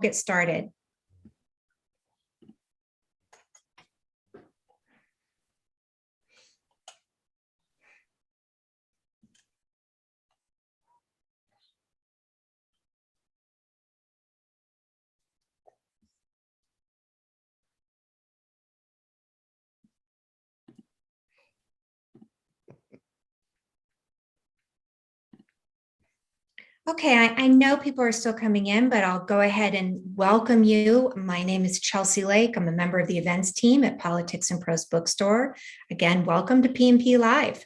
get started. Okay, I know people are still coming in, but I'll go ahead and welcome you. My name is Chelsea Lake. I'm a member of the events team at Politics and Prose Bookstore. Again, welcome to PNP Live.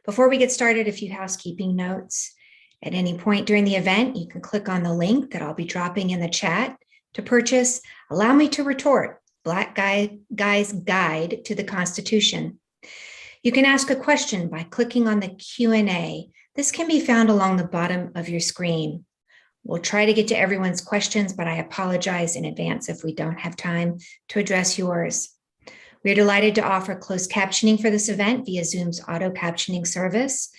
Before we get started, a few housekeeping notes. At any point during the event, you can click on the link that I'll be dropping in the chat to purchase Allow Me to Retort, Black Guy's Guide to the Constitution. You can ask a question by clicking on the Q&A. This can be found along the bottom of your screen. We'll try to get to everyone's questions, but I apologize in advance if we don't have time to address yours. We are delighted to offer closed captioning for this event via Zoom's auto captioning service.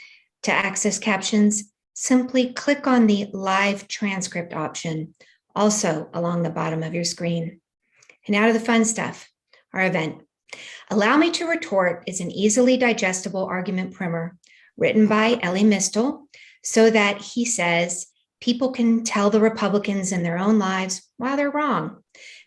To access captions, simply click on the live transcript option, also along the bottom of your screen. And now to the fun stuff, our event. Allow Me to Retort is an easily digestible argument primer written by Elie Mystal so that, he says, people can tell the Republicans in their own lives why they're wrong.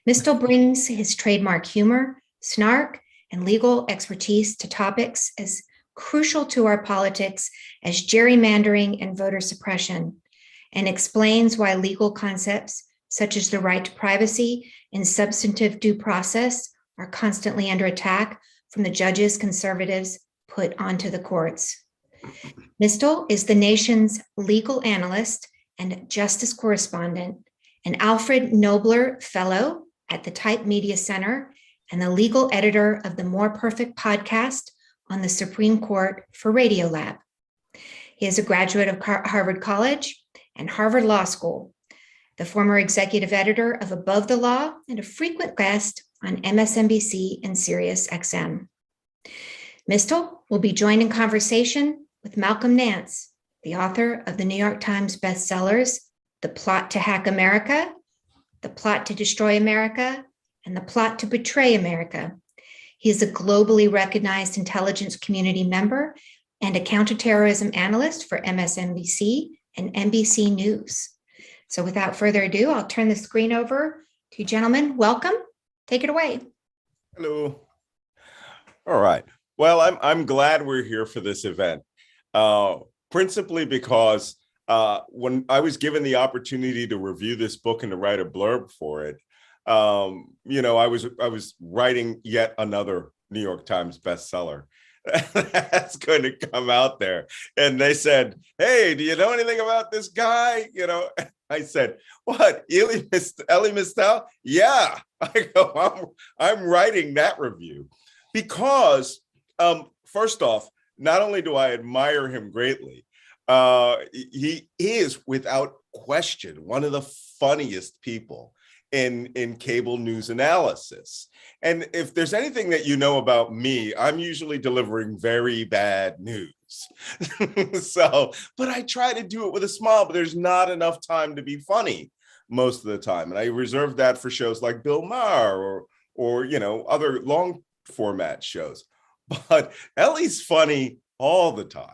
Mystal brings his trademark humor, snark, and legal expertise to topics as crucial to our politics as gerrymandering and voter suppression, and explains why legal concepts such as the right to privacy and substantive due process are constantly under attack from the judges conservatives put onto the courts. Mystal is the nation's legal analyst and justice correspondent, an Alfred Nobler Fellow at the Type Media Center, and the legal editor of the More Perfect podcast on the Supreme Court for Radiolab. He is a graduate of Harvard College and Harvard Law School, the former executive editor of Above the Law, and a frequent guest on MSNBC and Sirius XM. Mystal will be joined in conversation with Malcolm Nance, the author of the New York Times bestsellers, The Plot to Hack America, The Plot to Destroy America, and The Plot to Betray America. He is a globally recognized intelligence community member and a counterterrorism analyst for MSNBC and NBC News. So without further ado, I'll turn the screen over to you, gentlemen. Welcome. Take it away. Hello. All right. Well, I'm glad we're here for this event, principally because when I was given the opportunity to review this book and to write a blurb for it, I was writing yet another New York Times bestseller that's going to come out there. And they said, "Hey, do you know anything about this guy?" I said, "What, Elie Mystal?" "Yeah." I go, I'm writing that review because, first off, not only do I admire him greatly, he is without question one of the funniest people in cable news analysis. And if there's anything that you know about me, I'm usually delivering very bad news. But I try to do it with a smile, but there's not enough time to be funny most of the time. And I reserve that for shows like Bill Maher or other long format shows. But Elie's funny all the time.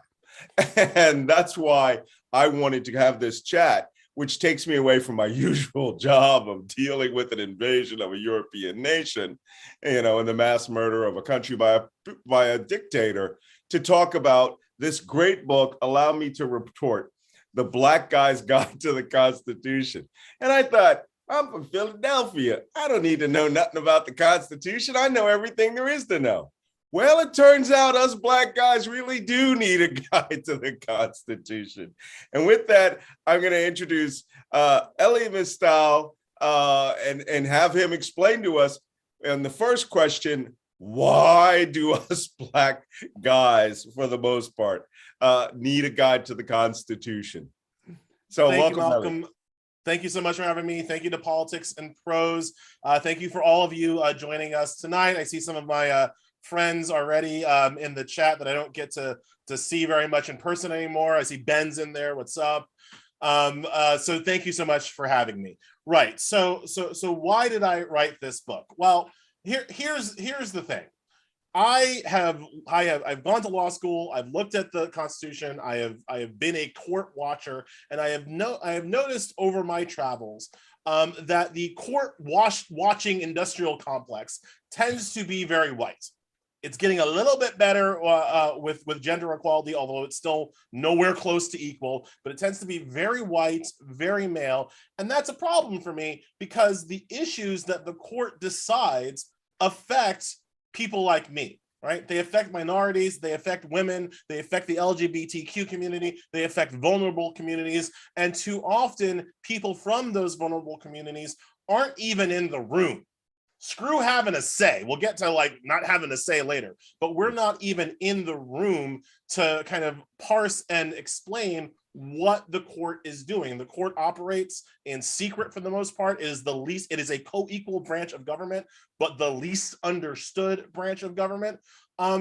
And that's why I wanted to have this chat, which takes me away from my usual job of dealing with an invasion of a European nation, and the mass murder of a country by a dictator, to talk about this great book, Allow Me to Retort, The Black Guy's Guide to the Constitution. And I thought, I'm from Philadelphia. I don't need to know nothing about the Constitution. I know everything there is to know. Well, it turns out us Black guys really do need a guide to the Constitution. And with that, I'm going to introduce Elie Mystal and have him explain to us, and the first question, why do us Black guys, for the most part, need a guide to the Constitution? So Thank welcome, you, Malcolm. Elie. Thank you so much for having me. Thank you to Politics and Prose. Thank you for all of you joining us tonight. I see some of my friends already in the chat that I don't get to see very much in person anymore. I see Ben's in there. What's up? So thank you so much for having me. Right. So why did I write this book? Well, here's the thing. I've gone to law school. I've looked at the Constitution. I have been a court watcher, and I have noticed over my travels that the court watching industrial complex tends to be very white. It's getting a little bit better with gender equality, although it's still nowhere close to equal, but it tends to be very white, very male. And that's a problem for me because the issues that the court decides affect people like me, right? They affect minorities, they affect women, they affect the LGBTQ community, they affect vulnerable communities. And too often, people from those vulnerable communities aren't even in the room. Screw having a say. We'll get to like not having a say later, but we're not even in the room to kind of parse and explain what the court is doing. The court operates in secret for the most part. It is a co-equal branch of government, but the least understood branch of government.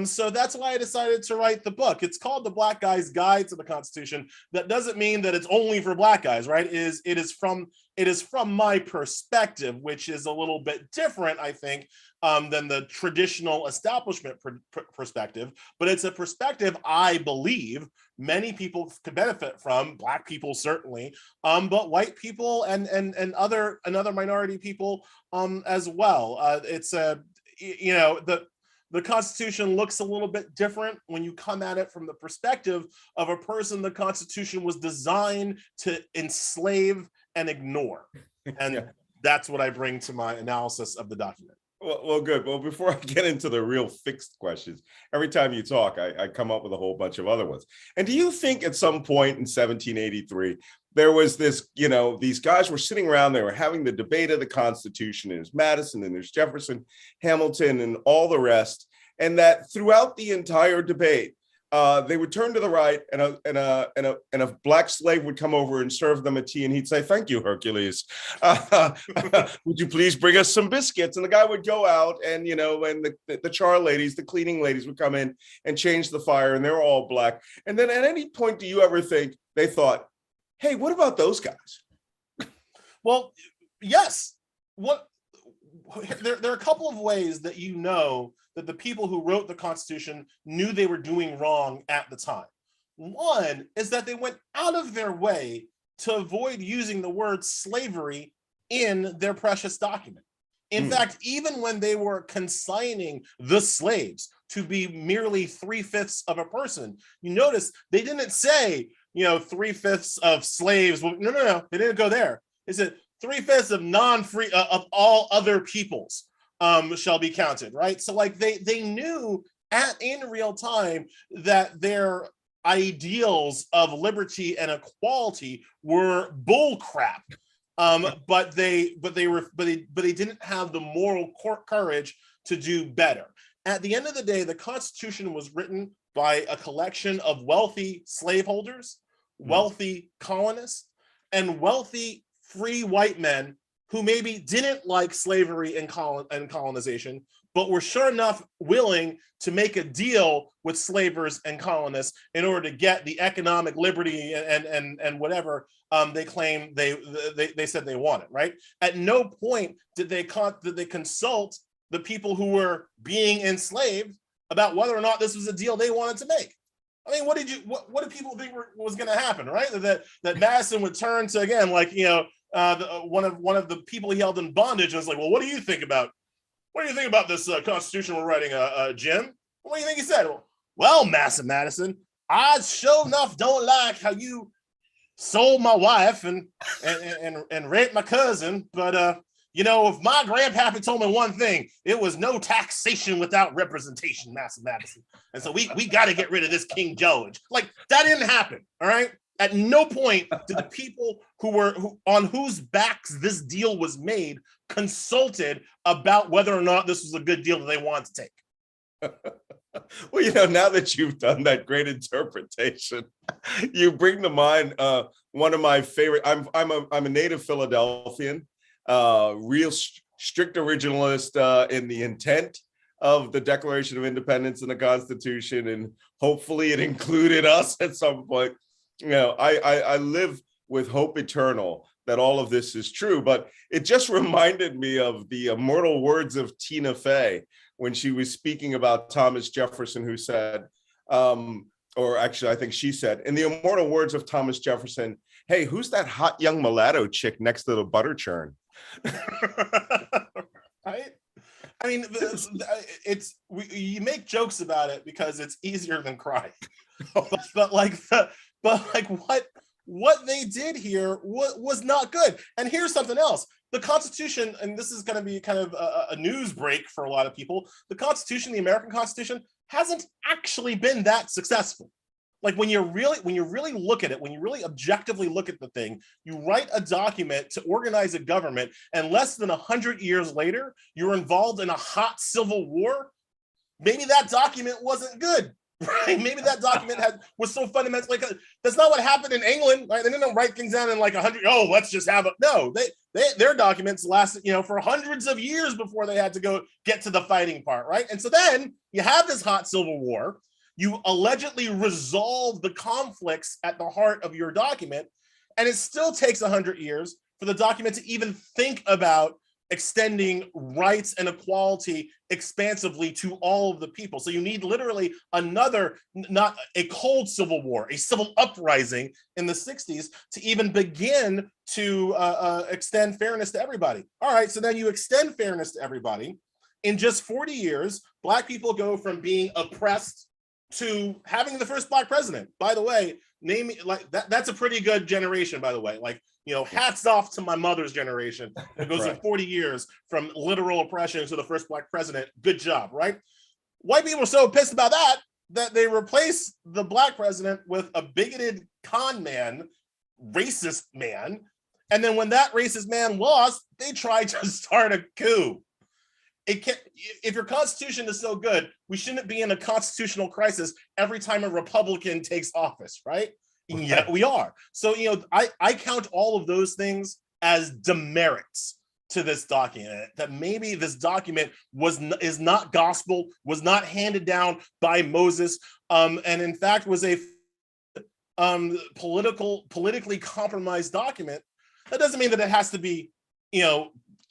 So that's why I decided to write the book. It's called The Black Guy's Guide to the Constitution. That doesn't mean that it's only for Black guys, right? It is from my perspective, which is a little bit different, I think, than the traditional establishment perspective. But it's a perspective I believe many people could benefit from. Black people certainly, but white people and other minority people as well. The Constitution looks a little bit different when you come at it from the perspective of a person the Constitution was designed to enslave and ignore. And that's what I bring to my analysis of the document. Well, good. Well, before I get into the real fixed questions, every time you talk, I come up with a whole bunch of other ones. And do you think at some point in 1783, there was this, these guys were sitting around, they were having the debate of the Constitution, and there's Madison, and there's Jefferson, Hamilton, and all the rest, and that throughout the entire debate, they would turn to the right, and a black slave would come over and serve them a tea, and he'd say, "Thank you, Hercules. Would you please bring us some biscuits?" And the guy would go out, and and the char ladies, the cleaning ladies, would come in and change the fire, and they're all black. And then at any point, do you ever think they thought, "Hey, what about those guys?" Well, yes. There are a couple of ways that that the people who wrote the Constitution knew they were doing wrong at the time. One is that they went out of their way to avoid using the word slavery in their precious document. In fact, even when they were consigning the slaves to be merely 3/5 of a person, you notice they didn't say, 3/5 of slaves. No, they didn't go there. They said 3/5 of non-free of all other peoples shall be counted, right? So like they knew in real time that their ideals of liberty and equality were bull crap. But they didn't have the moral courage to do better. At the end of the day, the Constitution was written by a collection of wealthy slaveholders, wealthy colonists, and wealthy free white men who maybe didn't like slavery and colonization, but were sure enough willing to make a deal with slavers and colonists in order to get the economic liberty and whatever they claim they said they wanted, right? At no point did they consult the people who were being enslaved about whether or not this was a deal they wanted to make. I mean, what did people think was going to happen, right? That Madison would turn to, again, like, one of the people he held in bondage and was like, "Well, what do you think about this Constitution we're writing, Jim?" What do you think he said? "Well, Massa Madison, I sure enough don't like how you sold my wife and raped my cousin, but if my grandpappy told me one thing, it was no taxation without representation, Massa Madison. And so we got to get rid of this King George." Like, that didn't happen, all right? At no point did the people on whose backs this deal was made consulted about whether or not this was a good deal that they wanted to take. Well, now that you've done that great interpretation, you bring to mind one of my favorite. I'm a native Philadelphian, real strict originalist in the intent of the Declaration of Independence and the Constitution, and hopefully it included us at some point. I live with hope eternal that all of this is true, but it just reminded me of the immortal words of Tina Fey when she was speaking about Thomas Jefferson, who said, or actually, I think she said, in the immortal words of Thomas Jefferson, hey, who's that hot young mulatto chick next to the butter churn? Right? I mean, you make jokes about it because it's easier than crying. but what they did here was not good. And here's something else. The Constitution, and this is going to be kind of a news break for a lot of people, the Constitution, the American Constitution, hasn't actually been that successful. Like when you really look at it, when you really objectively look at the thing, you write a document to organize a government, and less than 100 years later, you're involved in a hot civil war. Maybe that document wasn't good, right? Maybe that document was so fundamental. Like that's not what happened in England, right? They didn't write things down in like 100. Oh, let's just have it. No, their documents lasted, for hundreds of years before they had to go get to the fighting part, right? And so then you have this hot civil war. You allegedly resolve the conflicts at the heart of your document, and it still takes 100 years for the document to even think about extending rights and equality expansively to all of the people. So you need literally another, not a cold civil war, a civil uprising in the 60s to even begin to extend fairness to everybody. All right, so then you extend fairness to everybody. In just 40 years, Black people go from being oppressed to having the first Black president. By the way, that's a pretty good generation, by the way. Like, hats off to my mother's generation. It goes in 40 years from literal oppression to the first Black president. Good job, right? White people are so pissed about that they replace the Black president with a bigoted con man, racist man. And then when that racist man lost, they tried to start a coup. If your Constitution is so good, we shouldn't be in a constitutional crisis every time a Republican takes office, right? And yet we are. So, I count all of those things as demerits to this document, that maybe this document is not gospel, was not handed down by Moses, and in fact was a politically compromised document. That doesn't mean that it has to be,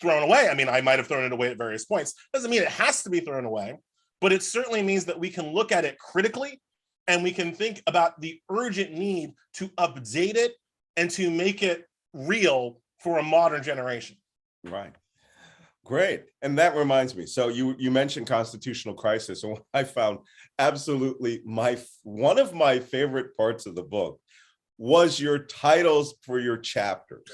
thrown away. I mean, I might have thrown it away at various points. Doesn't mean it has to be thrown away, but it certainly means that we can look at it critically and we can think about the urgent need to update it and to make it real for a modern generation. Right. Great. And that reminds me. So you mentioned constitutional crisis, and what I found absolutely one of my favorite parts of the book was your titles for your chapters.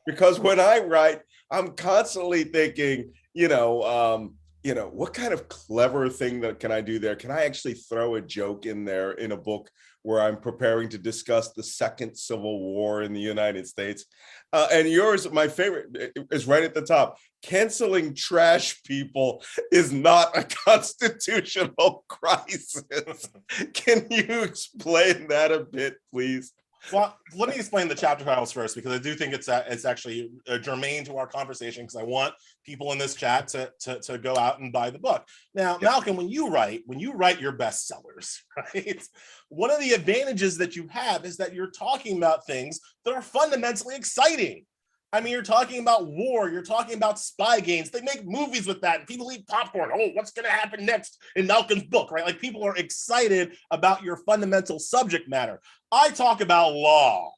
Because when I write, I'm constantly thinking, what kind of clever thing that can I do there? Can I actually throw a joke in there in a book where I'm preparing to discuss the Second Civil War in the United States? And yours, my favorite, is right at the top. Canceling trash people is not a constitutional crisis. Can you explain that a bit, please? Well, let me explain the chapter titles first, because I do think it's actually germane to our conversation, because I want people in this chat to go out and buy the book. Now, Malcolm, when you write your bestsellers, right, one of the advantages that you have is that you're talking about things that are fundamentally exciting. I mean, you're talking about war, you're talking about spy games. They make movies with that, and people eat popcorn. Oh, what's going to happen next in Malcolm's book, right? Like, people are excited about your fundamental subject matter. I talk about law,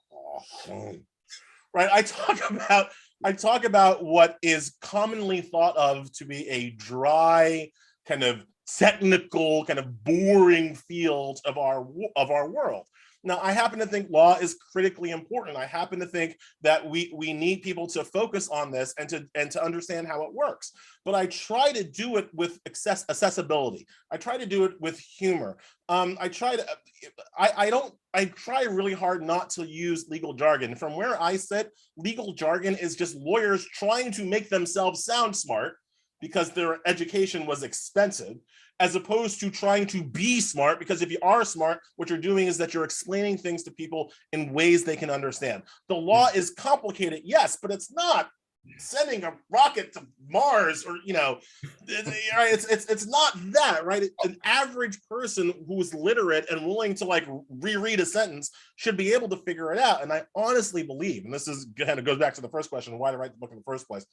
right? I talk about what is commonly thought of to be a dry, kind of technical, kind of boring field of our world. Now, I happen to think law is critically important. I happen to think that we need people to focus on this and to understand how it works. But I try to do it with accessibility. I try to do it with humor. I try really hard not to use legal jargon. From where I sit, legal jargon is just lawyers trying to make themselves sound smart because their education was expensive, as opposed to trying to be smart, because if you are smart, what you're doing is that you're explaining things to people in ways they can understand. The law is complicated, yes, but it's not sending a rocket to Mars, or it's not that, right? An average person who is literate and willing to like reread a sentence should be able to figure it out. And I honestly believe, and this is kind of goes back to the first question, why to write the book in the first place.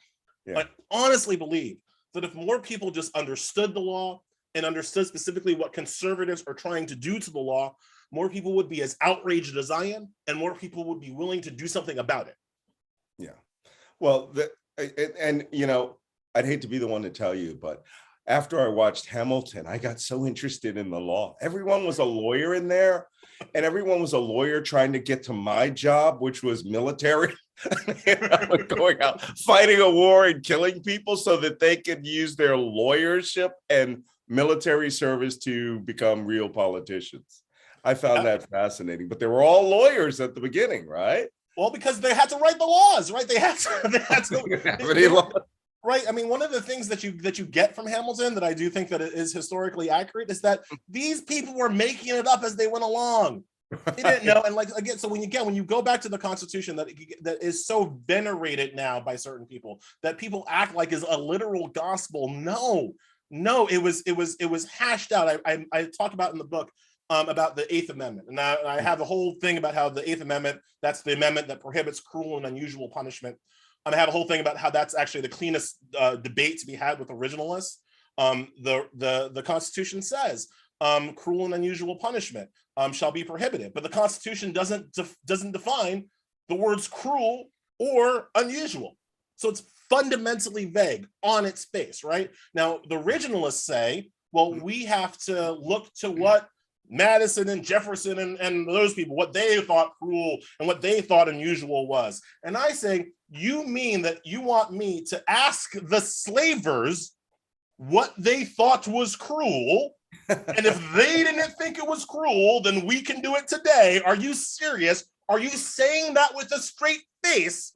I honestly believe that if more people just understood the law and understood specifically what conservatives are trying to do to the law, more people would be as outraged as I am, and more people would be willing to do something about it. Yeah. Well, I'd hate to be the one to tell you, but after I watched Hamilton, I got so interested in the law. Everyone was a lawyer in there, and everyone was a lawyer trying to get to my job, which was military. Going out, fighting a war and killing people so that they could use their lawyership and military service to become real politicians. I found that fascinating, but they were all lawyers at the beginning, right? Well, because they had to write the laws, right? They had to right. I mean, one of the things that you get from Hamilton that I do think that it is historically accurate is that these people were making it up as they went along. They didn't know. And like, again, so when you go back to the Constitution that is so venerated now by certain people, that people act like is a literal gospel. No, it was hashed out. I talk about in the book about the Eighth Amendment. And I have a whole thing about how the Eighth Amendment, that's the amendment that prohibits cruel and unusual punishment. I have a whole thing about how that's actually the cleanest debate to be had with originalists. The Constitution says cruel and unusual punishment shall be prohibited, but the Constitution doesn't define the words cruel or unusual. So it's fundamentally vague on its face, right? Now, the originalists say, well, we have to look to what Madison and Jefferson and those people, what they thought cruel and what they thought unusual was. And I say, you mean that you want me to ask the slavers what they thought was cruel? And if they didn't think it was cruel, then we can do it today. Are you serious? Are you saying that with a straight face?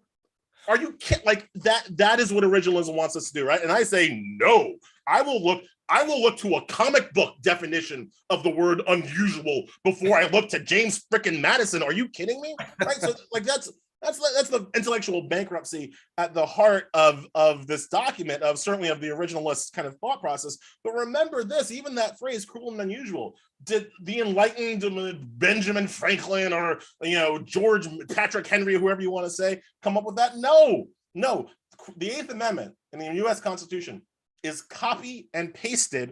Are you like that? That is what originalism wants us to do, right? And I say, no, I will look to a comic book definition of the word unusual before I look to James frickin' Madison. Are you kidding me? Right? So like that's the intellectual bankruptcy at the heart of this document, of certainly of the originalist kind of thought process. But remember this, even that phrase, cruel and unusual, did the enlightened Benjamin Franklin or George Patrick Henry, whoever you want to say, come up with that? No. The Eighth Amendment in the US Constitution is copy and pasted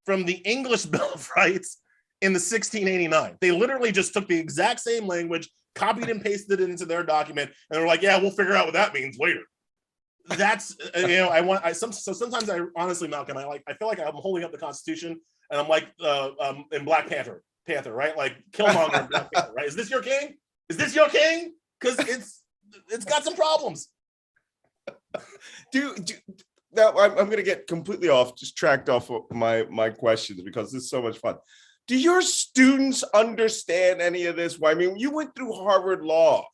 from the English Bill of Rights in the 1689. They literally just took the exact same language, copied and pasted it into their document, and they're like, yeah, we'll figure out what that means later. That's sometimes I honestly, Malcolm, I feel like I'm holding up the Constitution and I'm like in Black Panther, right? Like Killmonger in Black Panther, right? Is this your king? Because it's got some problems. Now I'm going to get completely tracked off of my questions because this is so much fun. Do your students understand any of this? Well, I mean, you went through Harvard Law,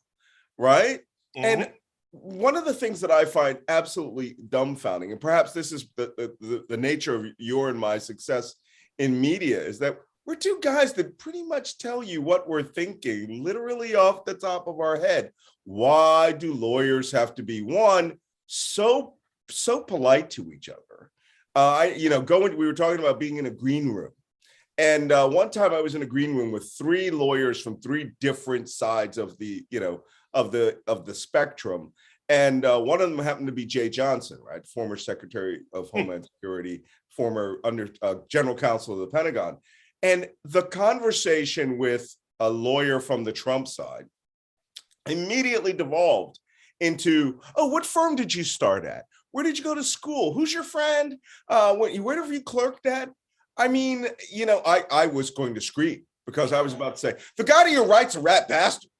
right? Mm-hmm. And one of the things that I find absolutely dumbfounding, and perhaps this is the nature of your and my success in media, is that we're two guys that pretty much tell you what we're thinking, literally off the top of our head. Why do lawyers have to be, one, so polite to each other? We were talking about being in a green room. And one time I was in a green room with three lawyers from three different sides of the spectrum. And one of them happened to be Jay Johnson, right? Former Secretary of Homeland Security, former General Counsel of the Pentagon. And the conversation with a lawyer from the Trump side immediately devolved into, oh, what firm did you start at? Where did you go to school? Who's your friend? Where have you clerked at? I mean, I was going to scream because I was about to say, the guy to your right's a rat bastard.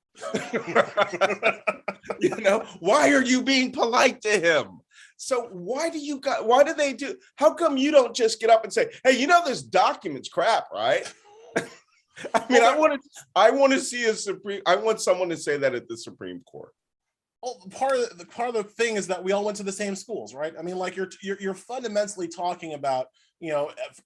Why are you being polite to him? So how come you don't just get up and say, hey, this document's crap, right? I mean, I want to see I want someone to say that at the Supreme Court. Well, part of the thing is that we all went to the same schools, right? I mean, like you're fundamentally talking about,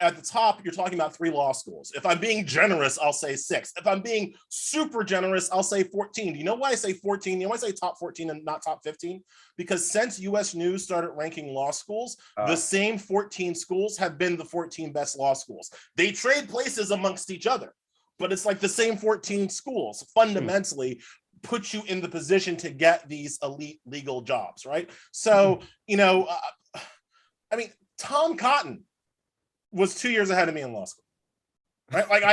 at the top, you're talking about 3 law schools. If I'm being generous, I'll say 6. If I'm being super generous, I'll say 14. Do you know why I say 14? You know why I say top 14 and not top 15? Because since US News started ranking law schools, the same 14 schools have been the 14 best law schools. They trade places amongst each other, but it's like the same 14 schools fundamentally put you in the position to get these elite legal jobs, right? So, I mean, Tom Cotton was 2 years ahead of me in law school, right? Like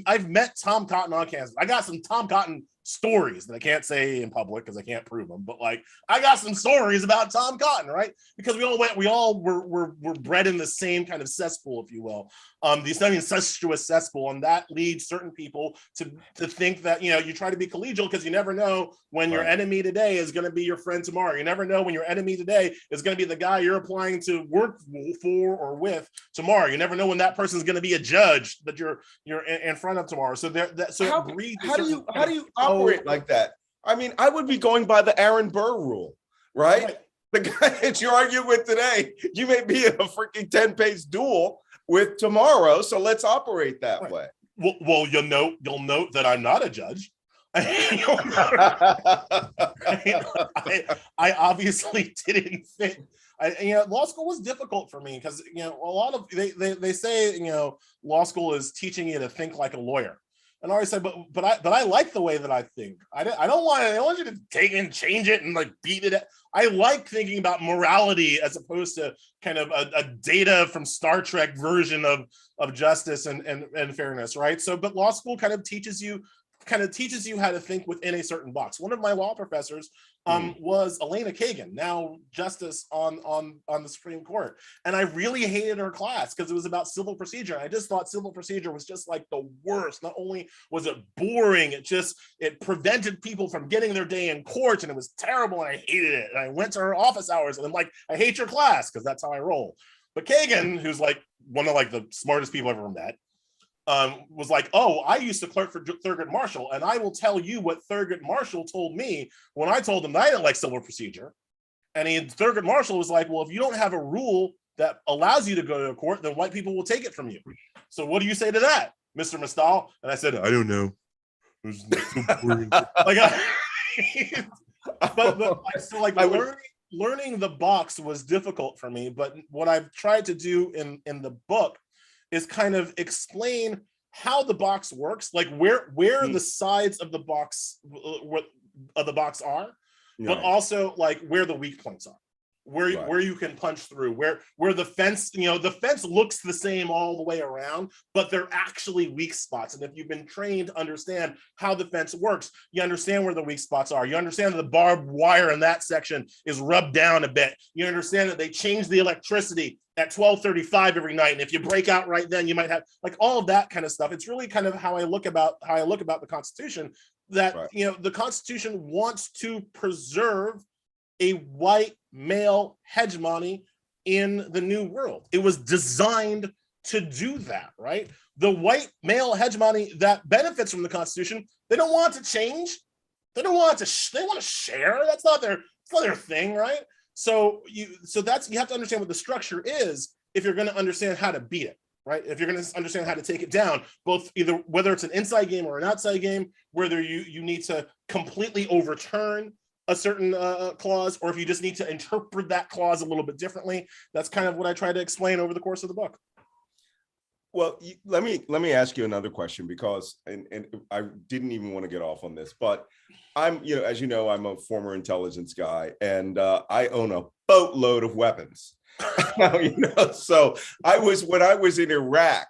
I've met Tom Cotton on campus. I got some Tom Cotton stories that I can't say in public because I can't prove them, but like I got some stories about Tom Cotton, right? Because we all were bred in the same kind of cesspool, if you will, the incestuous cesspool, and that leads certain people to think that you try to be collegial because you never know when your enemy today is going to be your friend tomorrow. You never know when your enemy today is going to be the guy you're applying to work for or with tomorrow. You never know when that person is going to be a judge that you're in front of tomorrow. So how do you operate like that? I mean, I would be going by the Aaron Burr rule, right? The guy that you're arguing with today, you may be in a freaking 10-page duel with tomorrow, so let's operate that way. Well, you'll note that I'm not a judge. I obviously didn't fit. Law school was difficult for me because a lot of they say law school is teaching you to think like a lawyer. And I always say, but I like the way that I think. I don't want you to take and change it and like beat it. I like thinking about morality as opposed to kind of a data from Star Trek version of justice and fairness, right? So, but law school kind of teaches you how to think within a certain box. One of my law professors was Elena Kagan, now justice on the Supreme Court. And I really hated her class because it was about civil procedure. I just thought civil procedure was just like the worst. Not only was it boring, it prevented people from getting their day in court, and it was terrible, and I hated it. And I went to her office hours and I'm like, I hate your class, because that's how I roll. But Kagan, who's like one of like the smartest people I've ever met, was like, oh, I used to clerk for Thurgood Marshall, and I will tell you what Thurgood Marshall told me when I told him that I didn't like civil procedure. And Thurgood Marshall was like, well, if you don't have a rule that allows you to go to a court, then white people will take it from you. So what do you say to that, Mr. Mystal? And I said, I don't know. It was so boring. Learning the box was difficult for me. But what I've tried to do in the book is kind of explain how the box works, like where the sides of the box are, but also like where the weak points are, where you can punch through, where the fence, the fence looks the same all the way around, but they're actually weak spots. And if you've been trained to understand how the fence works, you understand where the weak spots are. You understand that the barbed wire in that section is rubbed down a bit. You understand that they change the electricity at 12:35 every night, and if you break out right then, you might have like all of that kind of stuff. It's really kind of how I look about the Constitution. That the Constitution wants to preserve a white male hegemony in the new world. It was designed to do that, right? The white male hegemony that benefits from the Constitution, they don't want to change. They don't want to. They want to share. That's not their thing, right? So you have to understand what the structure is if you're going to understand how to beat it, right? If you're going to understand how to take it down, whether it's an inside game or an outside game, whether you need to completely overturn a certain clause, or if you just need to interpret that clause a little bit differently. That's kind of what I try to explain over the course of the book. Well, let me ask you another question, because and I didn't even want to get off on this, but I'm, as you know, I'm a former intelligence guy, and I own a boatload of weapons. So when I was in Iraq,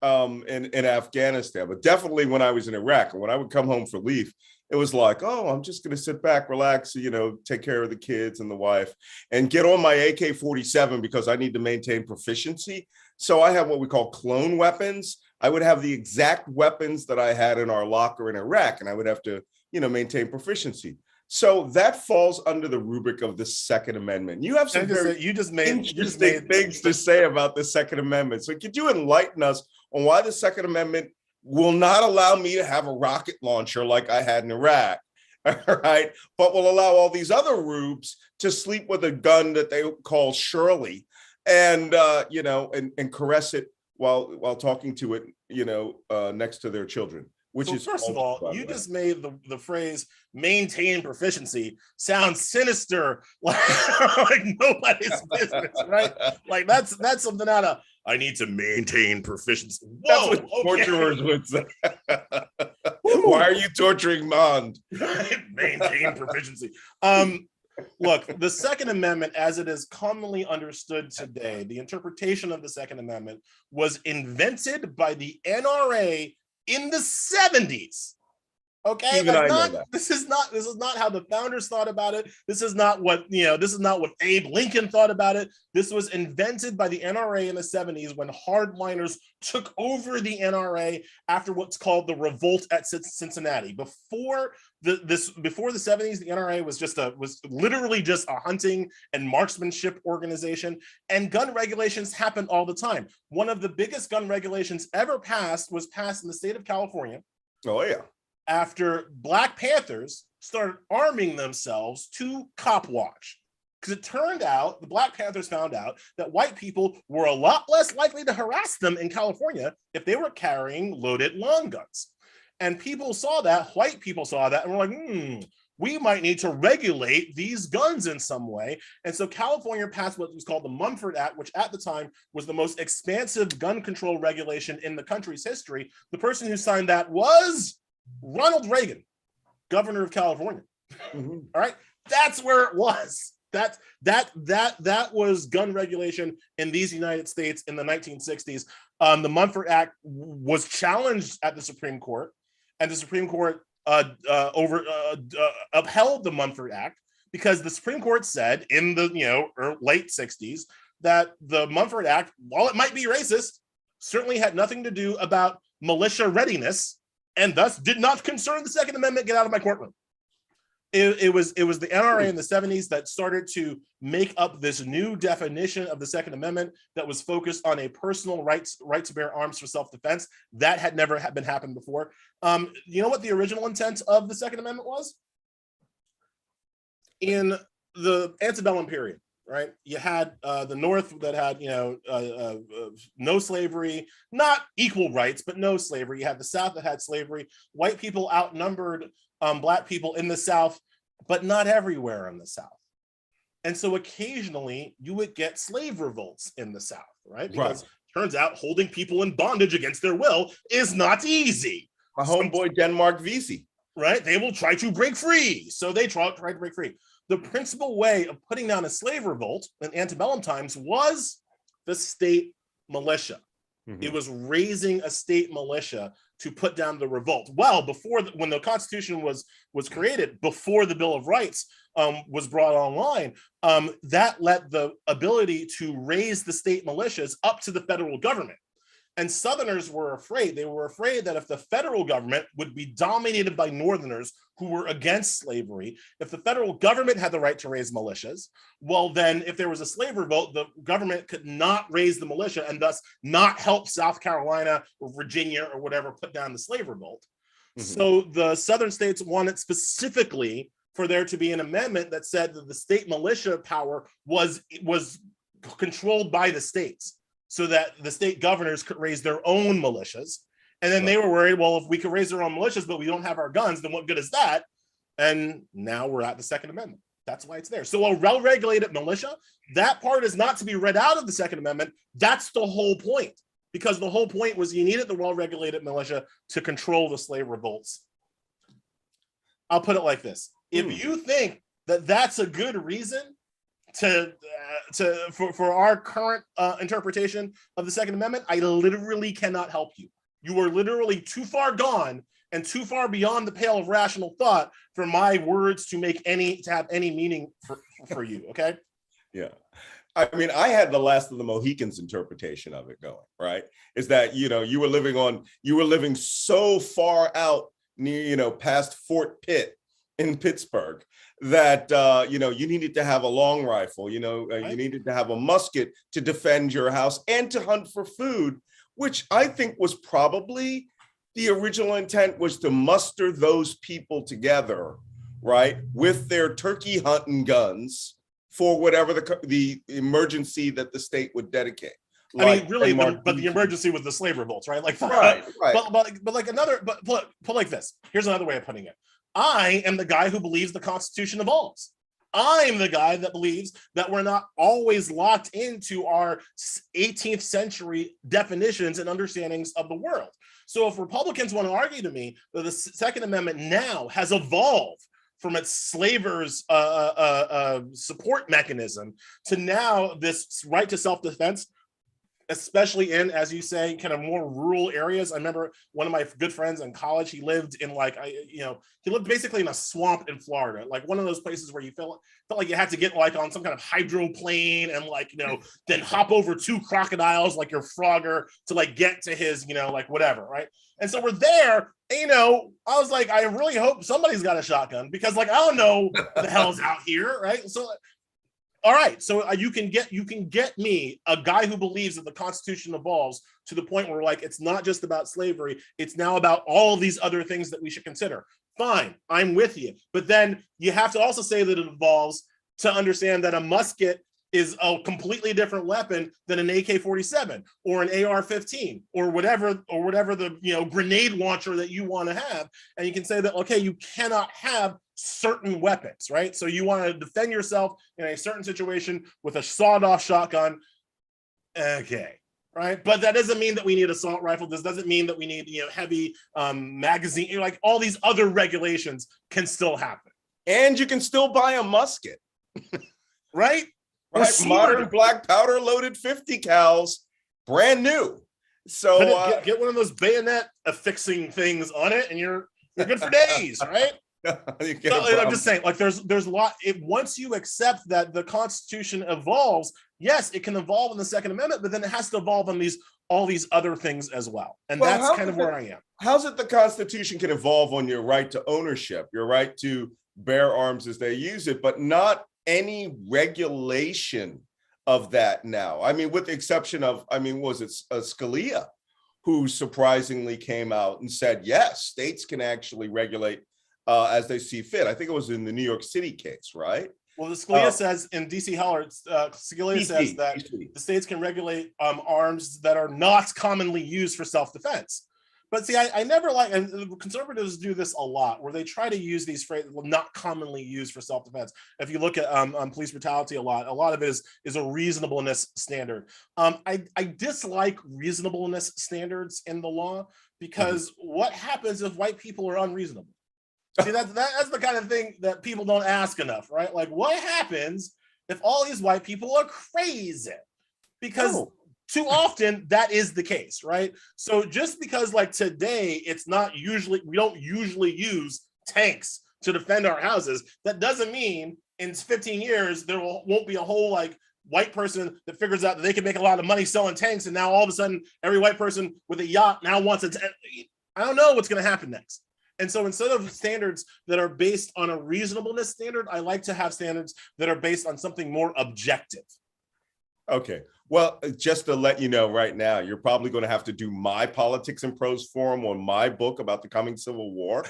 in Afghanistan, but definitely when I was in Iraq, and when I would come home for leave, it was like, oh, I'm just going to sit back, relax, take care of the kids and the wife, and get on my AK-47 because I need to maintain proficiency. So I have what we call clone weapons. I would have the exact weapons that I had in our locker in Iraq, and I would have to, maintain proficiency. So that falls under the rubric of the Second Amendment. You have some interesting things to say about the Second Amendment. So could you enlighten us on why the Second Amendment will not allow me to have a rocket launcher like I had in Iraq, all right, but will allow all these other rubes to sleep with a gun that they call Shirley, and and caress it while talking to it, next to their children. Which so is first of all, you just made the phrase maintain proficiency sound sinister, like nobody's business, right? Like that's something out of I need to maintain proficiency. Whoa, that's what torturers would say. Why are you torturing Mond? Maintain proficiency. Look, the Second Amendment, as it is commonly understood today, the interpretation of the Second Amendment was invented by the NRA in the 70s. Okay, Even I know that. This is not how the founders thought about it. This is not what Abe Lincoln thought about it. This was invented by the NRA in the 70s when hardliners took over the NRA after what's called the Revolt at Cincinnati. Before the 70s, the NRA was literally just a hunting and marksmanship organization, and gun regulations happened all the time. One of the biggest gun regulations ever was passed in the state of California. Oh yeah. After Black Panthers started arming themselves to cop watch. Because it turned out, the Black Panthers found out that white people were a lot less likely to harass them in California if they were carrying loaded long guns. And people saw that, white people saw that, and were like, we might need to regulate these guns in some way. And so California passed what was called the Mumford Act, which at the time was the most expansive gun control regulation in the country's history. The person who signed that was Ronald Reagan, governor of California. Mm-hmm. All right, that's where it was. That was gun regulation in these United States in the 1960s. The Mumford Act was challenged at the Supreme Court, and the Supreme Court upheld the Mumford Act because the Supreme Court said in the late 60s that the Mumford Act, while it might be racist, certainly had nothing to do about militia readiness, and thus did not concern the Second Amendment. Get out of my courtroom. It was the NRA in the 70s that started to make up this new definition of the Second Amendment that was focused on a personal right to bear arms for self-defense. That had never been happened before. You know what the original intent of the Second Amendment was? In the antebellum period, right? You had the North that had no slavery, not equal rights, but no slavery. You had the South that had slavery. White people outnumbered Black people in the South, but not everywhere in the South. And so occasionally you would get slave revolts in the South, right? Because it turns out holding people in bondage against their will is not easy. My homeboy Denmark Vesey. Right? They will try to break free. So they try to break free. The principal way of putting down a slave revolt in antebellum times was the state militia. Mm-hmm. It was raising a state militia to put down the revolt. Well, when the Constitution was created, before the Bill of Rights was brought online, that let the ability to raise the state militias up to the federal government. And Southerners were afraid. They were afraid that if the federal government would be dominated by Northerners who were against slavery, if the federal government had the right to raise militias, well, then if there was a slave revolt, the government could not raise the militia and thus not help South Carolina or Virginia or whatever put down the slave revolt. Mm-hmm. So the Southern states wanted specifically for there to be an amendment that said that the state militia power was controlled by the states, so that the state governors could raise their own militias. And then they were worried, well, if we could raise our own militias, but we don't have our guns, then what good is that? And now we're at the Second Amendment. That's why it's there. So a well-regulated militia, that part is not to be read out of the Second Amendment. That's the whole point, because the whole point was you needed the well-regulated militia to control the slave revolts. I'll put it like this. If you think that that's a good reason for our current interpretation of the Second Amendment, I literally cannot help you. You are literally too far gone and too far beyond the pale of rational thought for my words to have any meaning for you. Okay. Yeah. I mean, I had the Last of the Mohicans interpretation of it going, right? Is that, you were living so far out near, past Fort Pitt in Pittsburgh that, you needed to have a long rifle, you needed to have a musket to defend your house and to hunt for food, which I think was probably the original intent, was to muster those people together right, with their turkey hunting guns for whatever the emergency that the state would dedicate. I mean, really, but the emergency was the slave revolts, right? Like, right. But like put like this. Here's another way of putting it. I am the guy who believes the Constitution evolves. I'm the guy that believes that we're not always locked into our 18th century definitions and understandings of the world. So if Republicans want to argue to me that the Second Amendment now has evolved from its slavers' support mechanism to now this right to self-defense, especially in, as you say, kind of more rural areas. I remember one of my good friends in college, he lived in he lived basically in a swamp in Florida, like one of those places where you felt like you had to get like on some kind of hydroplane and then hop over 2 crocodiles like your Frogger to like get to his, like whatever, right? And so we're there, and, I was like, I really hope somebody's got a shotgun because like, I don't know what the hell's out here, right? So all right, so you can get me a guy who believes that the Constitution evolves to the point where like it's not just about slavery, it's now about all these other things that we should consider. Fine, I'm with you, but then you have to also say that it evolves to understand that a musket is a completely different weapon than an AK-47 or an AR-15 or whatever the grenade launcher that you want to have, and you can say that okay, you cannot have certain weapons, right? So you want to defend yourself in a certain situation with a sawed-off shotgun, okay, right? But that doesn't mean that we need assault rifle. This doesn't mean that we need heavy magazine. Like all these other regulations can still happen, and you can still buy a musket, right? Right, modern black powder loaded 50 cals, brand new. So get one of those bayonet affixing things on it, and you're good for days, right? I'm just saying, like, there's a lot. Once you accept that the Constitution evolves, yes, it can evolve in the Second Amendment, but then it has to evolve on all these other things as well, and that's kind of where I am. How's it the Constitution can evolve on your right to ownership, your right to bear arms as they use it, but not any regulation of that now? I mean, with the exception of, was it Scalia, who surprisingly came out and said, yes, states can actually regulate as they see fit. I think it was in the New York City case, right? Well, the Scalia says in D.C. Heller, Scalia says that the states can regulate arms that are not commonly used for self-defense. But see, I never and conservatives do this a lot, where they try to use these phrases not commonly used for self-defense. If you look at police brutality a lot of it is a reasonableness standard. I dislike reasonableness standards in the law because what happens if white people are unreasonable? See, that's the kind of thing that people don't ask enough, right? Like, what happens if all these white people are crazy? Because too often that is the case, right? So just because like today we don't usually use tanks to defend our houses, that doesn't mean in 15 years there won't be a whole like white person that figures out that they can make a lot of money selling tanks, and now all of a sudden every white person with a yacht now wants I don't know what's going to happen next. And so instead of standards that are based on a reasonableness standard, I like to have standards that are based on something more objective. Okay. Well, just to let you know right now, you're probably going to have to do my Politics and Prose forum on my book about the coming Civil War.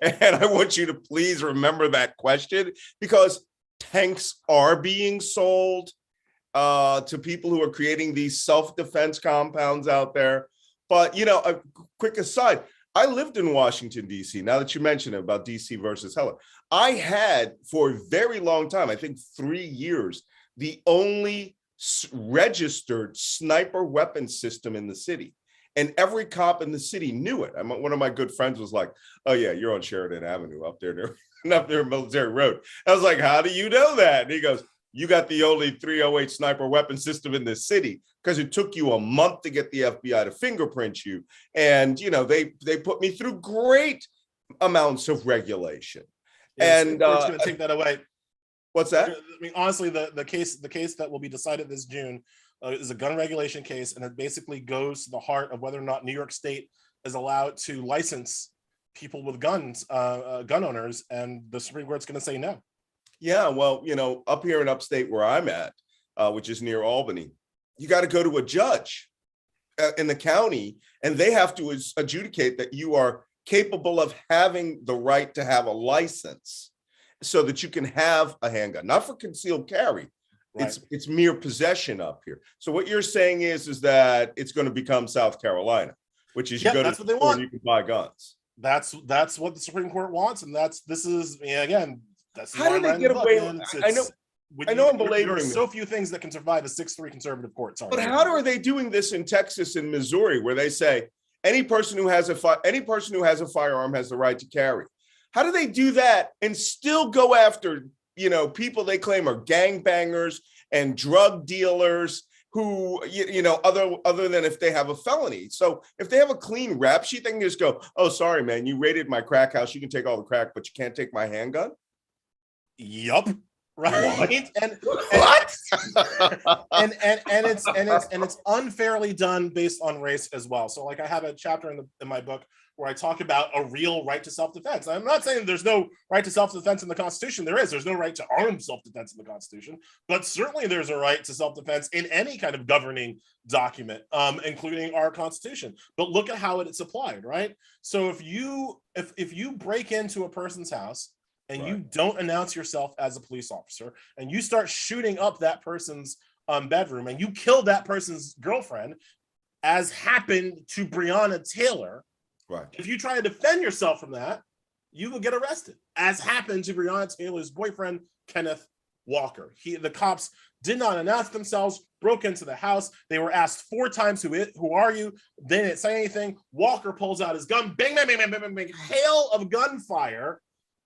And I want you to please remember that question, because tanks are being sold to people who are creating these self-defense compounds out there. But, a quick aside, I lived in Washington, D.C. Now that you mentioned it about D.C. versus Heller, I had for a very long time, I think 3 years, the only registered sniper weapon system in the city. And every cop in the city knew it. One of my good friends was like, oh yeah, you're on Sheridan Avenue up there Military Road. I was like, how do you know that? And he goes, you got the only 308 sniper weapon system in this city because it took you a month to get the FBI to fingerprint you. And, they put me through great amounts of regulation. Yeah, and it's going to take that away. What's that? I mean, honestly, the case that will be decided this June is a gun regulation case, and it basically goes to the heart of whether or not New York State is allowed to license people with guns, gun owners, and the Supreme Court's going to say no. Yeah, well, up here in upstate where I'm at, which is near Albany, you got to go to a judge in the county, and they have to adjudicate that you are capable of having the right to have a license. so that you can have a handgun, not for concealed carry. Right. It's mere possession up here. So what you're saying is that it's going to become South Carolina, which is you go to the store and you can buy guns. That's what the Supreme Court wants, and this is again. That's how do they get away? I know I'm belaboring. There are so few things that can survive a 6-3 conservative court. Sorry, but how are they doing this in Texas and Missouri, where they say any person who has a firearm has the right to carry? How do they do that and still go after people they claim are gangbangers and drug dealers who other than if they have a felony? So if they have a clean rap sheet, they can just go, "Oh, sorry, man, you raided my crack house. You can take all the crack, but you can't take my handgun." Yup. Right. And what? and it's unfairly done based on race as well. So like I have a chapter in my book where I talk about a real right to self-defense. I'm not saying there's no right to self-defense in the Constitution. There's no right to armed self-defense in the Constitution, but certainly there's a right to self-defense in any kind of governing document, including our Constitution. But look at how it's applied, right? So if you break into a person's house and you don't announce yourself as a police officer, and you start shooting up that person's bedroom, and you kill that person's girlfriend, as happened to Breonna Taylor, if you try to defend yourself from that, you will get arrested, as happened to Breonna Taylor's boyfriend, Kenneth Walker. The cops did not announce themselves, broke into the house. They were asked 4 times, who are you? They didn't say anything. Walker pulls out his gun, bang, bang, bang, bang, bang, bang, hail of gunfire.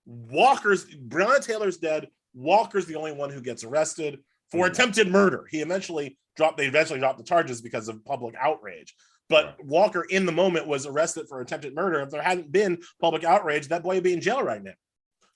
Breonna Taylor's dead. Walker's the only one who gets arrested for attempted murder. They eventually dropped the charges because of public outrage. But Walker, in the moment, was arrested for attempted murder. If there hadn't been public outrage, that boy would be in jail right now.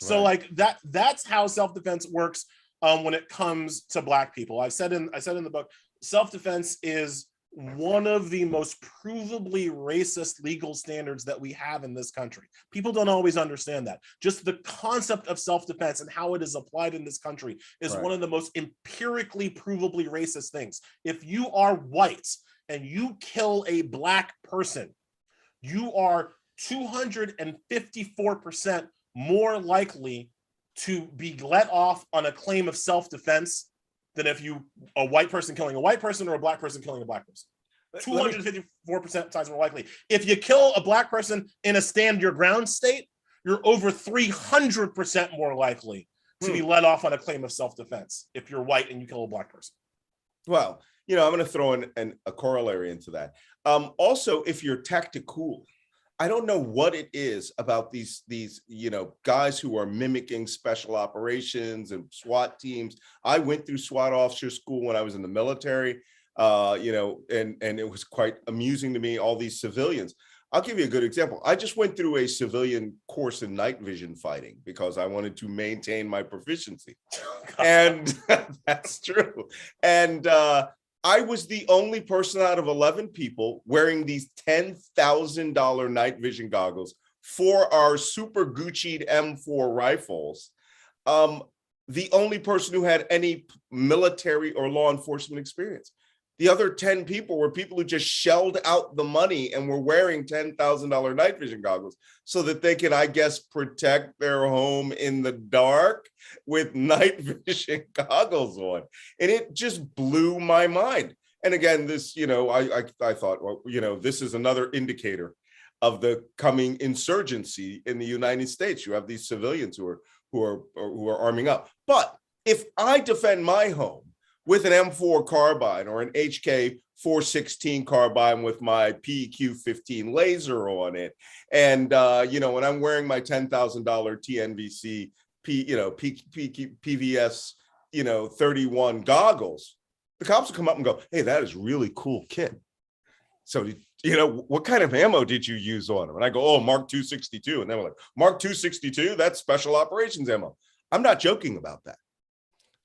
So like that's how self-defense works when it comes to Black people. I said in the book, self-defense is one of the most provably racist legal standards that we have in this country. People don't always understand that. Just the concept of self-defense and how it is applied in this country is one of the most empirically provably racist things. If you are white and you kill a Black person, you are 254% more likely to be let off on a claim of self-defense than if a white person killing a white person or a Black person killing a Black person. 254% times more likely. If you kill a Black person in a stand your ground state, you're over 300% more likely to be let off on a claim of self-defense if you're white and you kill a Black person. Well, I'm going to throw in a corollary into that. Also, if you're tactical, I don't know what it is about these guys who are mimicking special operations and SWAT teams. I went through SWAT officer school when I was in the military, and it was quite amusing to me, all these civilians. I'll give you a good example. I just went through a civilian course in night vision fighting because I wanted to maintain my proficiency. And that's true. And I was the only person out of 11 people wearing these $10,000 night vision goggles for our super Gucci'd M4 rifles. The only person who had any military or law enforcement experience. The other 10 people were people who just shelled out the money and were wearing $10,000 night vision goggles so that they could, I guess, protect their home in the dark with night vision goggles on. And it just blew my mind. And again, this, I thought, well, this is another indicator of the coming insurgency in the United States. You have these civilians who are arming up. But if I defend my home with an M4 carbine or an HK 416 carbine with my PEQ-15 laser on it, and when I'm wearing my $10,000 TNVC PVS 31 goggles, the cops will come up and go, "Hey, that is really cool kit. So what kind of ammo did you use on them?" And I go, "Oh, Mark 262." And they were like, "Mark 262? That's special operations ammo." I'm not joking about that.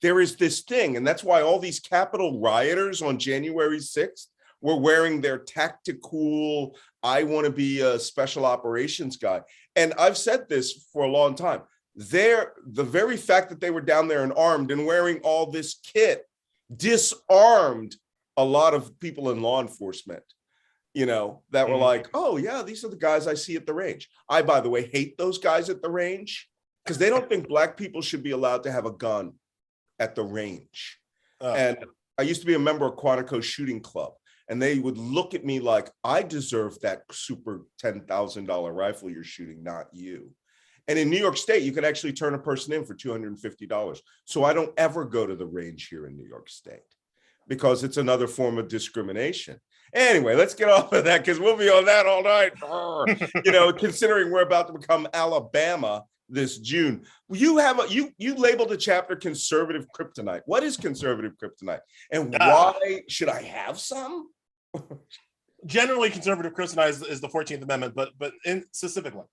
There is this thing, and that's why all these Capitol rioters on January 6th were wearing their tactical, I want to be a special operations guy. And I've said this for a long time. The very fact that they were down there and armed and wearing all this kit disarmed a lot of people in law enforcement, that were like, "Oh yeah, these are the guys I see at the range." I, by the way, hate those guys at the range because they don't think Black people should be allowed to have a gun at the range. And I used to be a member of Quantico Shooting Club, and they would look at me like I deserve that super $10,000 rifle you're shooting, not you. And in New York State, you can actually turn a person in for $250. So I don't ever go to the range here in New York State because it's another form of discrimination. Anyway, let's get off of that because we'll be on that all night. Considering we're about to become Alabama this June. You labeled the chapter conservative kryptonite. What is conservative kryptonite? And why should I have some? Generally, conservative kryptonite is the 14th Amendment, but specifically,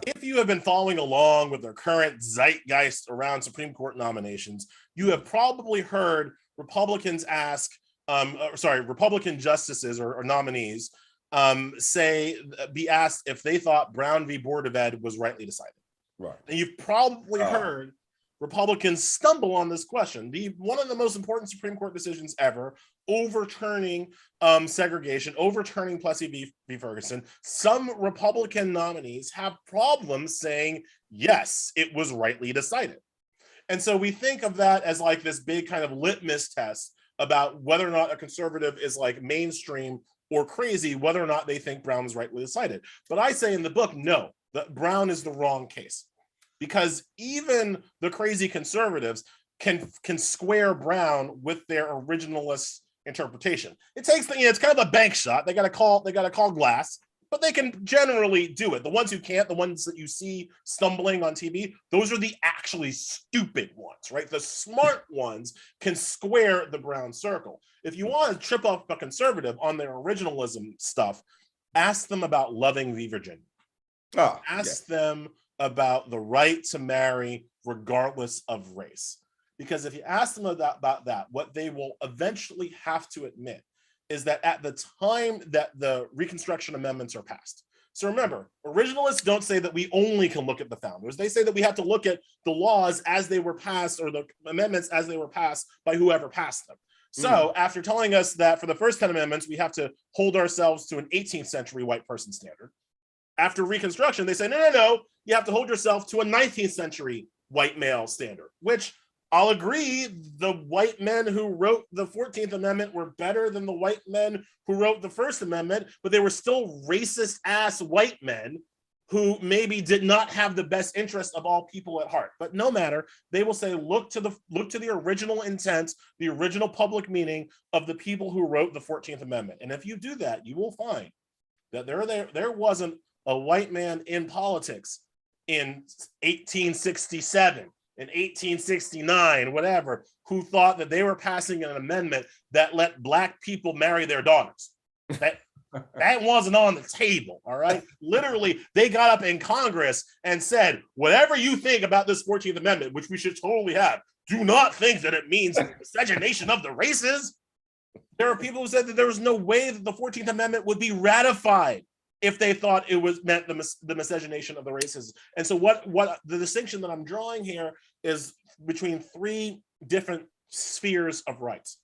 if you have been following along with the current zeitgeist around Supreme Court nominations, you have probably heard Republicans ask, Republican justices or nominees be asked if they thought Brown v. Board of Ed was rightly decided. Right. And you've probably heard Republicans stumble on this question. One of the most important Supreme Court decisions ever, overturning segregation, overturning Plessy v. Ferguson. Some Republican nominees have problems saying, yes, it was rightly decided. And so we think of that as like this big kind of litmus test about whether or not a conservative is like mainstream or crazy, whether or not they think Brown was rightly decided. But I say in the book, no, that Brown is the wrong case, because even the crazy conservatives can square Brown with their originalist interpretation. It's kind of a bank shot. They got to call glass, but they can generally do it. The ones who can't, the ones that you see stumbling on TV, those are the actually stupid ones, right? The smart ones can square the Brown circle. If you want to trip off a conservative on their originalism stuff, ask them about Loving v. Virginia. Ask them about the right to marry regardless of race. Because if you ask them about that, what they will eventually have to admit is that at the time that the Reconstruction Amendments are passed. So remember, originalists don't say that we only can look at the founders. They say that we have to look at the laws as they were passed, or the amendments as they were passed by whoever passed them. So after telling us that for the first 10 amendments, we have to hold ourselves to an 18th century white person standard. After Reconstruction, they say, no, you have to hold yourself to a 19th century white male standard, which I'll agree, the white men who wrote the 14th Amendment were better than the white men who wrote the First Amendment, but they were still racist ass white men who maybe did not have the best interest of all people at heart. But no matter, they will say, look to the original intent, the original public meaning of the people who wrote the 14th Amendment. And if you do that, you will find that there wasn't a white man in politics in 1867, in 1869, whatever, who thought that they were passing an amendment that let Black people marry their daughters. That wasn't on the table, all right? Literally, they got up in Congress and said, whatever you think about this 14th Amendment, which we should totally have, do not think that it means miscegenation of the races. There are people who said that there was no way that the 14th Amendment would be ratified if they thought it meant the miscegenation of the races. And so what the distinction that I'm drawing here is between three different spheres of rights.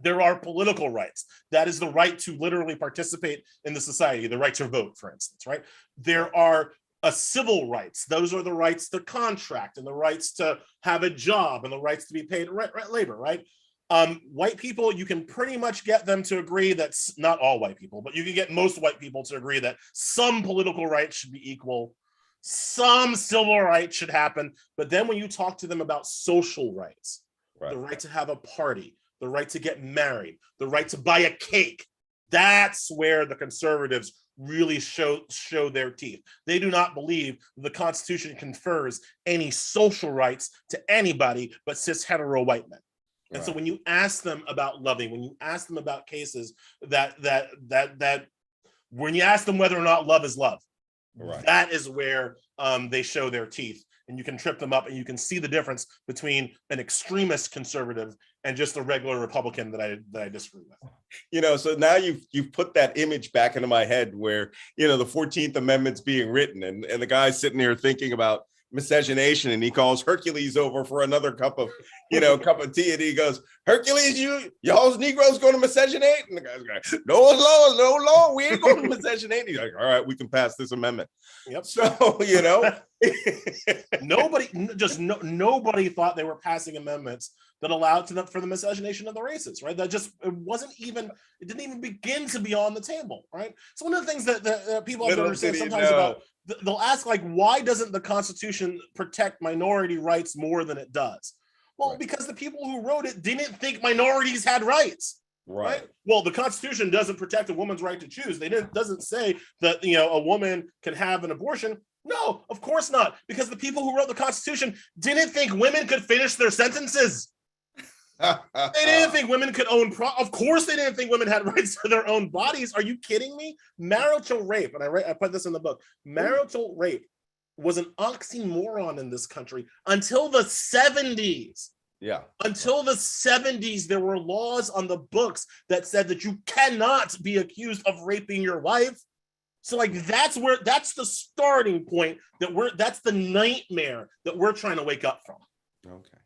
There are political rights. That is the right to literally participate in the society, the right to vote, for instance, right? There are civil rights. Those are the rights to contract and the rights to have a job and the rights to be paid labor, right? White people, you can pretty much get them to agree that, not all white people, but you can get most white people to agree that some political rights should be equal, some civil rights should happen. But then when you talk to them about social rights, the right to have a party, the right to get married, the right to buy a cake, that's where the conservatives really show their teeth. They do not believe the Constitution confers any social rights to anybody but cis hetero white men. And so when you ask them about loving, when you ask them about cases that when you ask them whether or not love is love, that is where they show their teeth, and you can trip them up, and you can see the difference between an extremist conservative and just a regular Republican that I disagree with. So now you've put that image back into my head where, the 14th Amendment's being written, and the guy's sitting there thinking about miscegenation, and he calls Hercules over for another cup of tea, and he goes, Hercules, y'all's Negroes going to miscegenate? And the guy's going, no law, we ain't going to miscegenate. He's like, all right, we can pass this amendment. Yep. So, Nobody thought they were passing amendments that allowed for the miscegenation of the races, right? It didn't even begin to be on the table, right? So one of the things that people have to understand sometimes about, they'll ask, like, why doesn't the Constitution protect minority rights more than it does? Well, because the people who wrote it didn't think minorities had rights. Right. Well, the Constitution doesn't protect a woman's right to choose. Doesn't say that, a woman can have an abortion. No, of course not, because the people who wrote the Constitution didn't think women could finish their sentences. They didn't think women could own of course they didn't think women had rights to their own bodies. Are you kidding me? Marital rape, and I put this in the book. Marital rape was an oxymoron in this country until the 70s. Yeah. Until the 70s, there were laws on the books that said that you cannot be accused of raping your wife. So, like, that's the starting point that's the nightmare that we're trying to wake up from. Okay.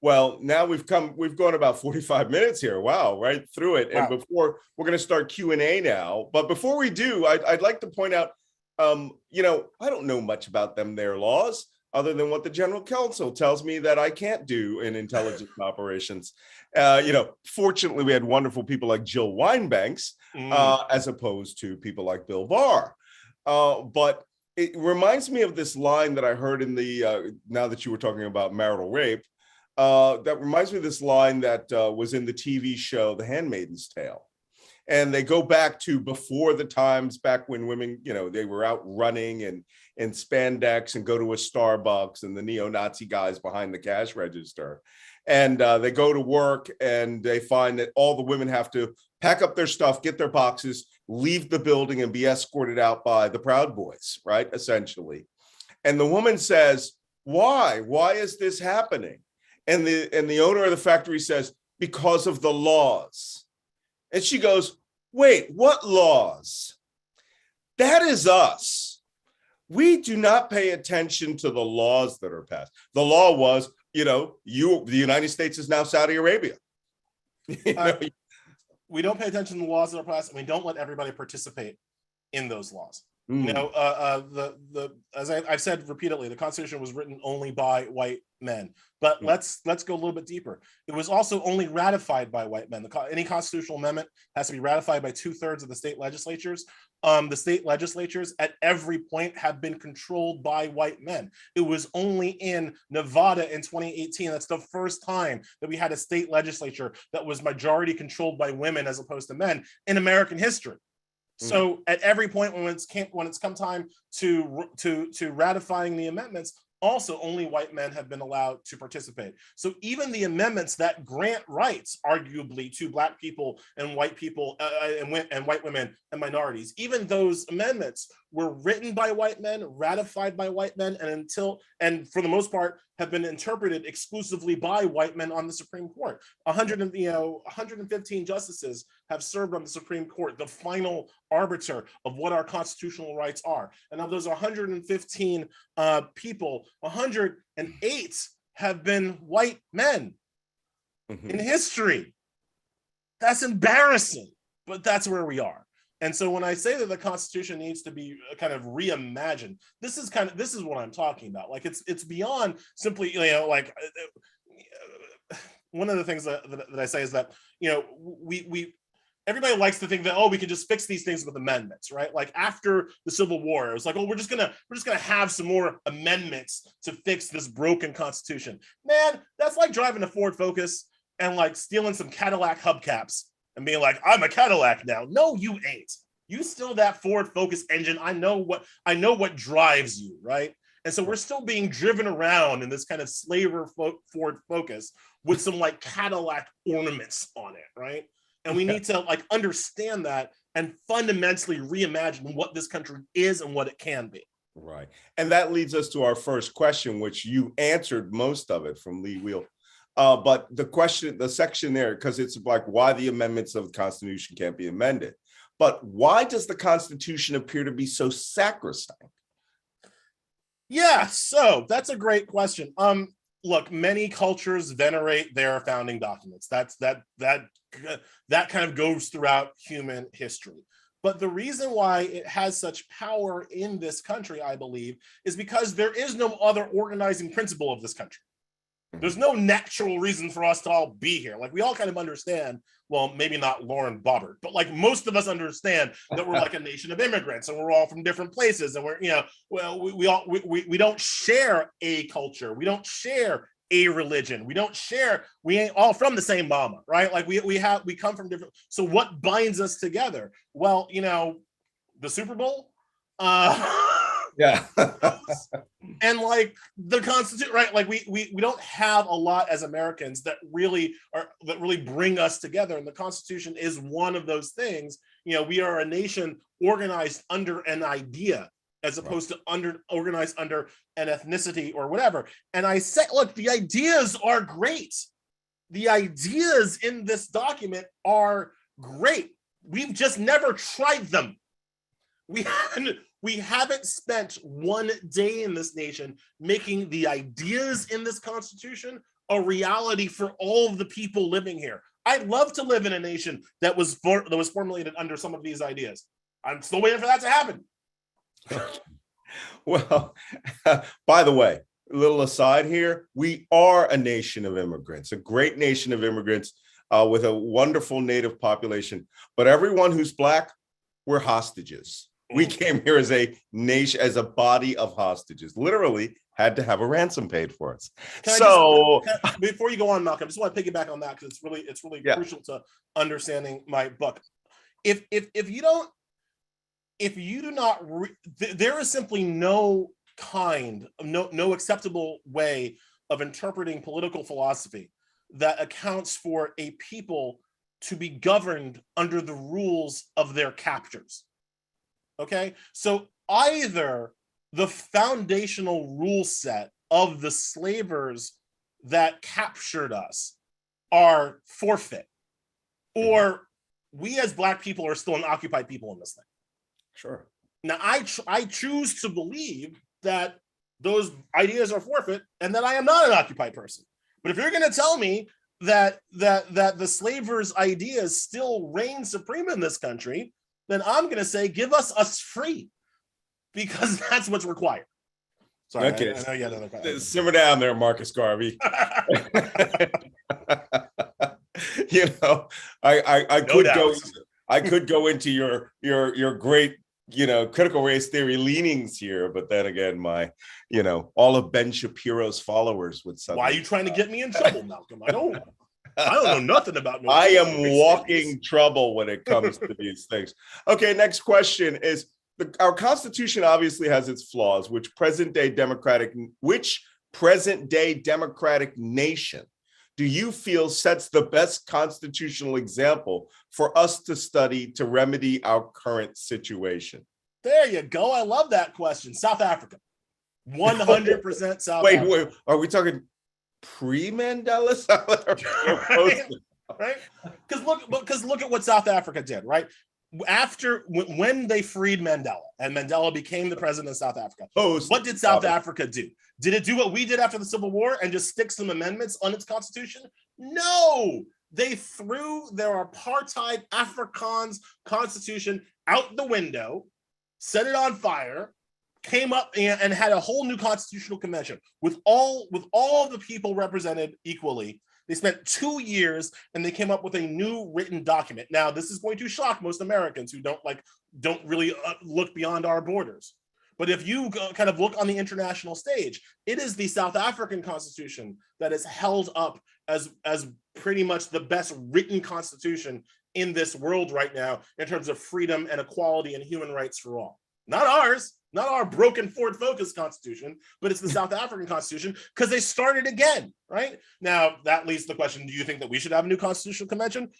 Well, now we've gone about 45 minutes here. Wow, right through it. Wow. And before we're going to start Q&A now, but before we do, I'd like to point out, I don't know much about their laws, other than what the general counsel tells me that I can't do in intelligence operations. Fortunately, we had wonderful people like Jill Wine-Banks, as opposed to people like Bill Barr. But it reminds me of this line that I heard in now that you were talking about marital rape, that reminds me of this line that was in the TV show, The Handmaid's Tale. And they go back to before the times, back when women, they were out running and in spandex and go to a Starbucks, and the neo-Nazi guys behind the cash register. And they go to work and they find that all the women have to pack up their stuff, get their boxes, leave the building, and be escorted out by the Proud Boys, right? Essentially. And the woman says, why? Why is this happening? And the owner of the factory says, because of the laws. And she goes, wait, what laws? That is us. We do not pay attention to the laws that are passed. The law was, the United States is now Saudi Arabia. We don't pay attention to the laws that are passed, and we don't let everybody participate in those laws. As I've said repeatedly, the Constitution was written only by white men. But let's go a little bit deeper. It was also only ratified by white men. Any constitutional amendment has to be ratified by 2/3 of the state legislatures. The state legislatures at every point have been controlled by white men. It was only in Nevada in 2018, that's the first time that we had a state legislature that was majority controlled by women as opposed to men in American history. So at every point when it's come time to ratifying the amendments, also only white men have been allowed to participate. So even the amendments that grant rights, arguably, to Black people and white people and white women and minorities, even those amendments were written by white men, ratified by white men, and for the most part have been interpreted exclusively by white men on the Supreme Court. 115 justices have served on the Supreme Court, the final arbiter of what our constitutional rights are. And of those 115 people, 108 have been white men in history. That's embarrassing, but that's where we are. And so when I say that the Constitution needs to be kind of reimagined, this is what I'm talking about. Like it's beyond simply, one of the things that I say is that, everybody likes to think that, we can just fix these things with amendments, right? Like after the Civil War, it was like, we're just gonna have some more amendments to fix this broken Constitution. Man, that's like driving a Ford Focus and like stealing some Cadillac hubcaps and being like, I'm a Cadillac now. No, you ain't. You still that Ford Focus engine. I know what drives you, right? And so we're still being driven around in this kind of slaver Ford Focus with some like Cadillac ornaments on it, right? And we need to like understand that and fundamentally reimagine what this country is and what it can be. Right. And that leads us to our first question, which you answered most of it from Lee Wheel. But the section there, because it's like why the amendments of the Constitution can't be amended. But why does the Constitution appear to be so sacrosanct? Yeah, so that's a great question. Look, many cultures venerate their founding documents. That kind of goes throughout human history. But the reason why it has such power in this country, I believe, is because there is no other organizing principle of this country. There's no natural reason for us to all be here. Like, we all kind of understand, well, maybe not Lauren Boebert, but like most of us understand that we're like a nation of immigrants and we're all from different places. And we're, you know, well, we don't share a culture. We don't share a religion. We ain't all from the same mama, right? Like we come from different. So what binds us together? Well, you know, the Super Bowl, yeah. and like the Constitution, right? Like we don't have a lot as Americans that really bring us together. And the Constitution is one of those things. You know, we are a nation organized under an idea, as opposed to organized under an ethnicity or whatever. And I said, look, the ideas are great. The ideas in this document are great. We've just never tried them. We haven't spent one day in this nation making the ideas in this Constitution a reality for all of the people living here. I'd love to live in a nation that was formulated under some of these ideas. I'm still waiting for that to happen. Well, by the way, a little aside here, we are a nation of immigrants, a great nation of immigrants with a wonderful native population. But everyone who's Black, we're hostages. We came here as a nation, as a body of hostages, literally had to have a ransom paid for us. Before you go on, Malcolm, I just want to piggyback on that because it's really crucial to understanding my book. If you do not, there is simply no acceptable way of interpreting political philosophy that accounts for a people to be governed under the rules of their captors. Okay, so either the foundational rule set of the slavers that captured us are forfeit, or we as Black people are still an occupied people in this thing. Sure. Now, I choose to believe that those ideas are forfeit and that I am not an occupied person. But if you're going to tell me that the slavers' ideas still reign supreme in this country, then I'm going to say, give us free, because that's what's required. Sorry, okay. I know you had another question. Simmer down there, Marcus Garvey. You know, I could go into your great, you know, critical race theory leanings here, but then again, all of Ben Shapiro's followers would suddenly. Why are you trying to get me in trouble, Malcolm? I don't know nothing about no. I am walking trouble when it comes to these things. Okay, next question is, our Constitution obviously has its flaws, which present day democratic nation do you feel sets the best constitutional example for us to study to remedy our current situation? There you go. I love that question. South Africa. 100% South Africa. Wait, are we talking pre-Mandela? Right? Because look at what South Africa did, right? When they freed Mandela and Mandela became the president of South Africa, what did South Africa do? Did it do what we did after the Civil War and just stick some amendments on its constitution? No, they threw their apartheid Afrikaans constitution out the window, set it on fire, came up and had a whole new constitutional convention with all of the people represented equally. They spent 2 years and they came up with a new written document. Now, this is going to shock most Americans who don't really look beyond our borders. But if you kind of look on the international stage, it is the South African Constitution that is held up as pretty much the best written constitution in this world right now in terms of freedom and equality and human rights for all. Not ours, not our broken Ford Focus Constitution, but it's the South African Constitution because they started again, right? Now, that leads to the question, do you think that we should have a new constitutional convention?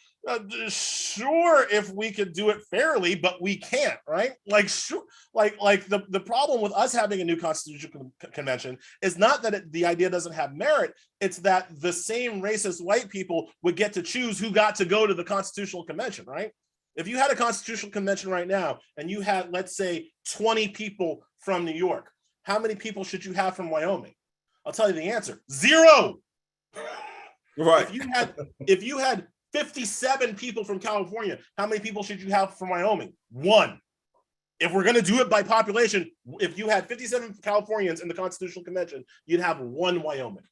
Sure, if we could do it fairly, but we can't, right? Like, sure, like the problem with us having a new constitutional convention is not that the idea doesn't have merit, it's that the same racist white people would get to choose who got to go to the constitutional convention, right? If you had a constitutional convention right now and you had, let's say, 20 people from New York, how many people should you have from Wyoming? I'll tell you the answer: 0. Right. If you had 57 people from California. How many people should you have from Wyoming? 1. If we're going to do it by population, if you had 57 Californians in the Constitutional Convention, you'd have 1 Wyoming,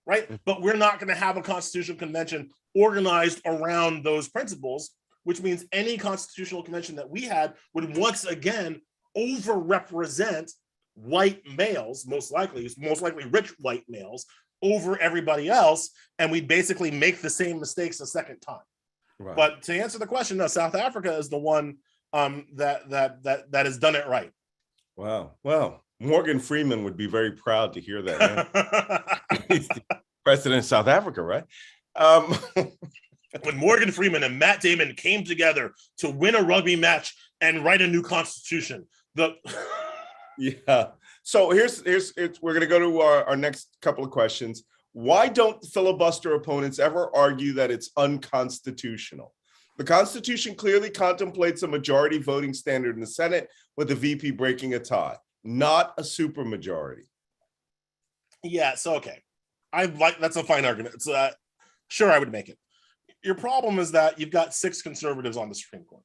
right? But we're not going to have a Constitutional Convention organized around those principles, which means any Constitutional Convention that we had would once again overrepresent white males, most likely rich white males, over everybody else, and we'd basically make the same mistakes a second time. Right. But to answer the question, no, South Africa is the one that has done it right. Wow. Well, Morgan Freeman would be very proud to hear that. He's the president of South Africa, right? When Morgan Freeman and Matt Damon came together to win a rugby match and write a new constitution. Yeah. So here's we're going to go to our next couple of questions. Why don't filibuster opponents ever argue that it's unconstitutional? The Constitution clearly contemplates a majority voting standard in the Senate, with the VP breaking a tie, not a supermajority. Yeah, so okay. That's a fine argument. It's sure, I would make it. Your problem is that you've got 6 conservatives on the Supreme Court.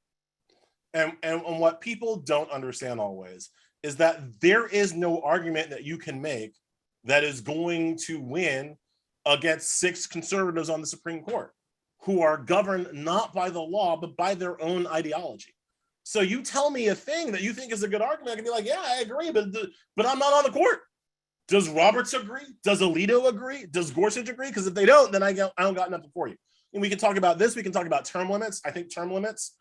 And what people don't understand always is that there is no argument that you can make that is going to win against 6 conservatives on the Supreme Court who are governed not by the law, but by their own ideology. So you tell me a thing that you think is a good argument, I can be like, yeah, I agree, but I'm not on the court. Does Roberts agree? Does Alito agree? Does Gorsuch agree? Because if they don't, then I don't got nothing for you. And we can talk about this. We can talk about term limits. I think term limits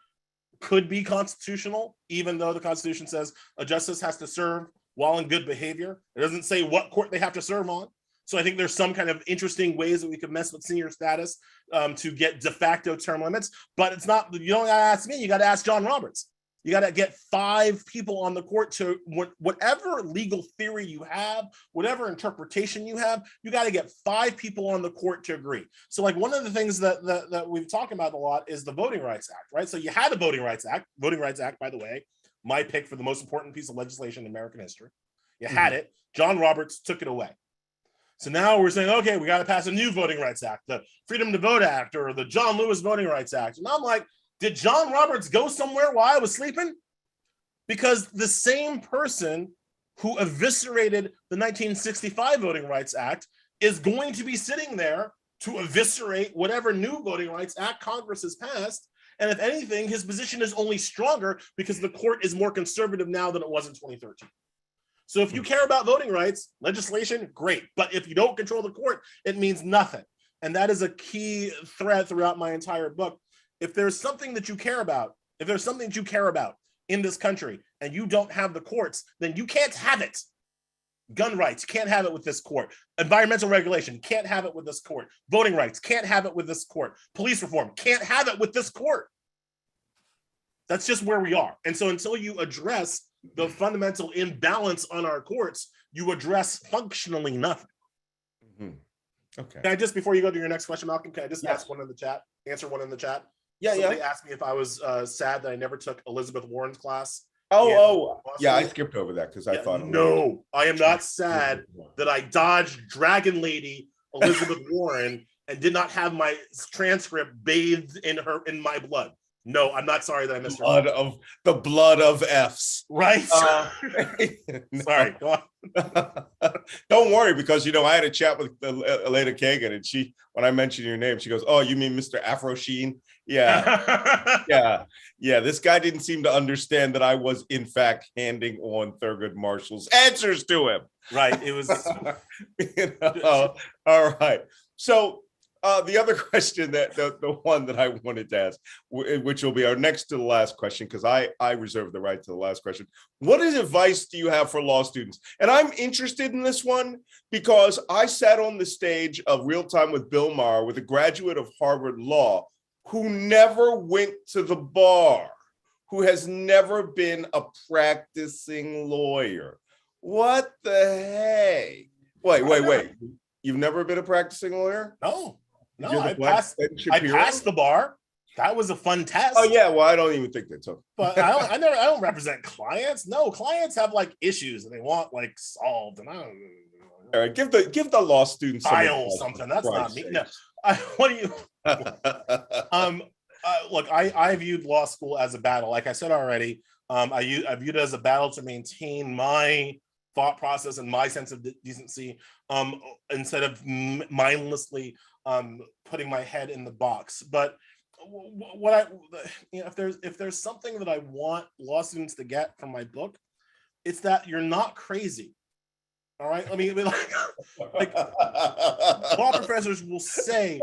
could be constitutional, even though the Constitution says a justice has to serve while in good behavior. It doesn't say what court they have to serve on. So I think there's some kind of interesting ways that we could mess with senior status to get de facto term limits. But it's not, you don't got to ask me, you got to ask John Roberts. You got to get 5 people on the court to whatever legal theory you have, whatever interpretation you have, you got to get 5 people on the court to agree. So like one of the things that we've talked about a lot is the Voting Rights Act, right? So you had the Voting Rights Act. Voting Rights Act, by the way, my pick for the most important piece of legislation in American history. You had it. John Roberts took it away. So now we're saying, okay, we got to pass a new Voting Rights Act, the Freedom to Vote Act or the John Lewis Voting Rights Act. And I'm like, did John Roberts go somewhere while I was sleeping? Because the same person who eviscerated the 1965 Voting Rights Act is going to be sitting there to eviscerate whatever new Voting Rights Act Congress has passed. And if anything, his position is only stronger because the court is more conservative now than it was in 2013. So if you care about voting rights, legislation, great. But if you don't control the court, it means nothing. And that is a key thread throughout my entire book. If there's something that you care about, in this country and you don't have the courts, then you can't have it. Gun rights, can't have it with this court. Environmental regulation, can't have it with this court. Voting rights, can't have it with this court. Police reform, can't have it with this court. That's just where we are. And so until you address the fundamental imbalance on our courts, you address functionally nothing. Mm-hmm. Okay. Can I just, before you go to your next question, Malcolm, can I just ask one in the chat, answer one in the chat? Somebody asked me if I was sad that I never took Elizabeth Warren's class. Yeah, I skipped over that because I thought. No, I am not sad that I dodged Dragon Lady Elizabeth Warren and did not have my transcript bathed in my blood. No, I'm not sorry that I missed her. The blood of F's. Right? Sorry, go on. Don't worry, because, I had a chat with Elena Kagan, and when I mentioned your name, she goes, oh, you mean Mr. Afro Sheen? Yeah. Yeah. This guy didn't seem to understand that I was, in fact, handing on Thurgood Marshall's answers to him. Right. It was. All right. So, the other question the one that I wanted to ask, which will be our next to the last question, because I reserve the right to the last question. What advice do you have for law students? And I'm interested in this one because I sat on the stage of Real Time with Bill Maher with a graduate of Harvard Law who never went to the bar, who has never been a practicing lawyer. What the heck? Wait. You've never been a practicing lawyer? No, I passed the bar. That was a fun test. Oh yeah, well I don't even think that took. But I don't represent clients. No, clients have like issues and they want like solved, and I don't. All right, give the law students something. That's not me. No, what do you? Look, I viewed law school as a battle. Like I said already, I viewed it as a battle to maintain my thought process and my sense of decency, instead of mindlessly putting my head in the box. But what I, if there's something that I want law students to get from my book, it's that you're not crazy. All right, I mean like law professors will say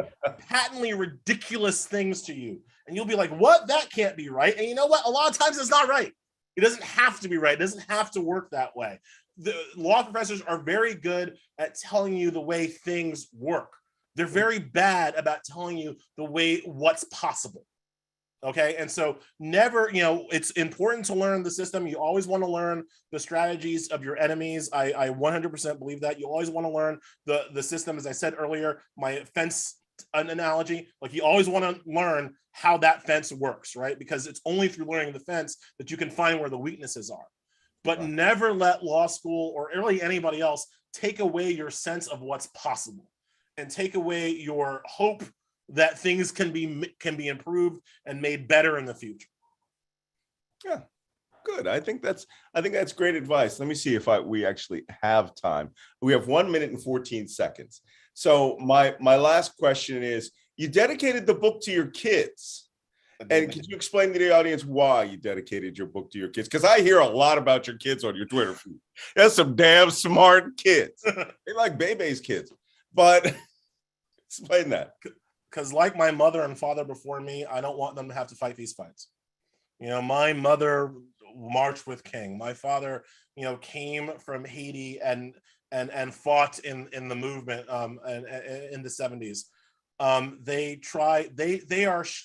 patently ridiculous things to you, and you'll be like, "What? That can't be right." And you know what? A lot of times it's not right. It doesn't have to be right. It doesn't have to work that way. The law professors are very good at telling you the way things work. They're very bad about telling you the way what's possible. Okay, and so never, it's important to learn the system. You always want to learn the strategies of your enemies. I 100% believe that. You always want to learn the system. As I said earlier, my fence analogy, like you always want to learn how that fence works, right? Because it's only through learning the fence that you can find where the weaknesses are. But right. Never let law school or really anybody else take away your sense of what's possible and take away your hope that things can be improved and made better in the future. Yeah, good. I think that's great advice. Let me see if we actually have time. We have 1 minute and 14 seconds. So my last question is: you dedicated the book to your kids, and could you explain to the audience why you dedicated your book to your kids? Because I hear a lot about your kids on your Twitter feed. There's some damn smart kids. They like Bebe's kids, but explain that. Because like my mother and father before me, I don't want them to have to fight these fights. My mother marched with King. My father, came from Haiti and fought in the movement in the 70s.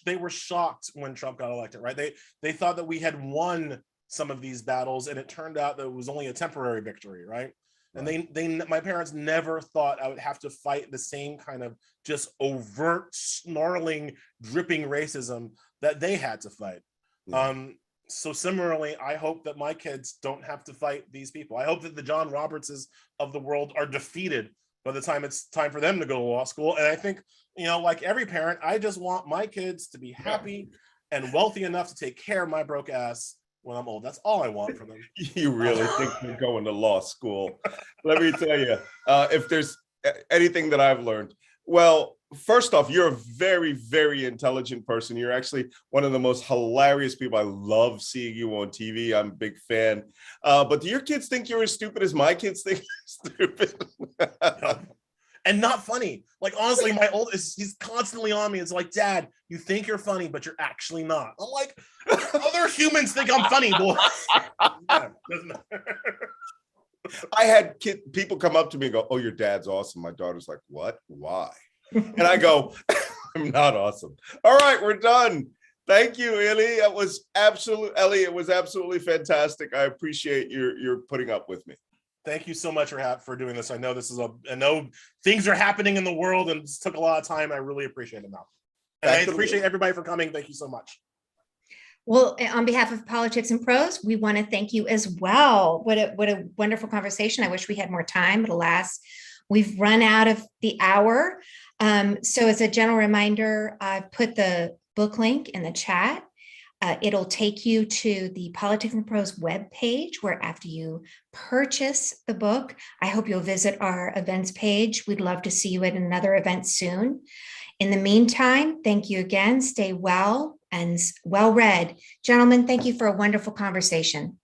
They were shocked when Trump got elected, right? They thought that we had won some of these battles, and it turned out that it was only a temporary victory, right? And my parents never thought I would have to fight the same kind of just overt, snarling, dripping racism that they had to fight. Yeah. So similarly, I hope that my kids don't have to fight these people. I hope that the John Robertses of the world are defeated by the time it's time for them to go to law school. And I think, like every parent, I just want my kids to be happy and wealthy enough to take care of my broke ass when I'm old. That's all I want from them. You really think you're going to law school? Let me tell you, if there's anything that I've learned, well, first off, you're a very, very intelligent person. You're actually one of the most hilarious people. I love seeing you on TV. I'm a big fan. But do your kids think you're as stupid as my kids think you're stupid? And not funny. Like, honestly, my oldest, he's constantly on me. It's like, Dad, you think you're funny, but you're actually not. I'm like, other humans think I'm funny, boy. Yeah, I had people come up to me and go, "Oh, your dad's awesome." My daughter's like, "What? Why?" And I go, "I'm not awesome." All right, we're done. Thank you, Elie. It was absolutely fantastic. I appreciate your putting up with me. Thank you so much for doing this. I know I know things are happening in the world and it took a lot of time. I really appreciate it now. And I appreciate everybody for coming. Thank you so much. Well, on behalf of Politics and Prose, we want to thank you as well. What a wonderful conversation. I wish we had more time, but alas, we've run out of the hour. So as a general reminder, I've put the book link in the chat. It'll take you to the Politics and Prose webpage, where after you purchase the book, I hope you'll visit our events page. We'd love to see you at another event soon. In the meantime, thank you again. Stay well and well read. Gentlemen, thank you for a wonderful conversation.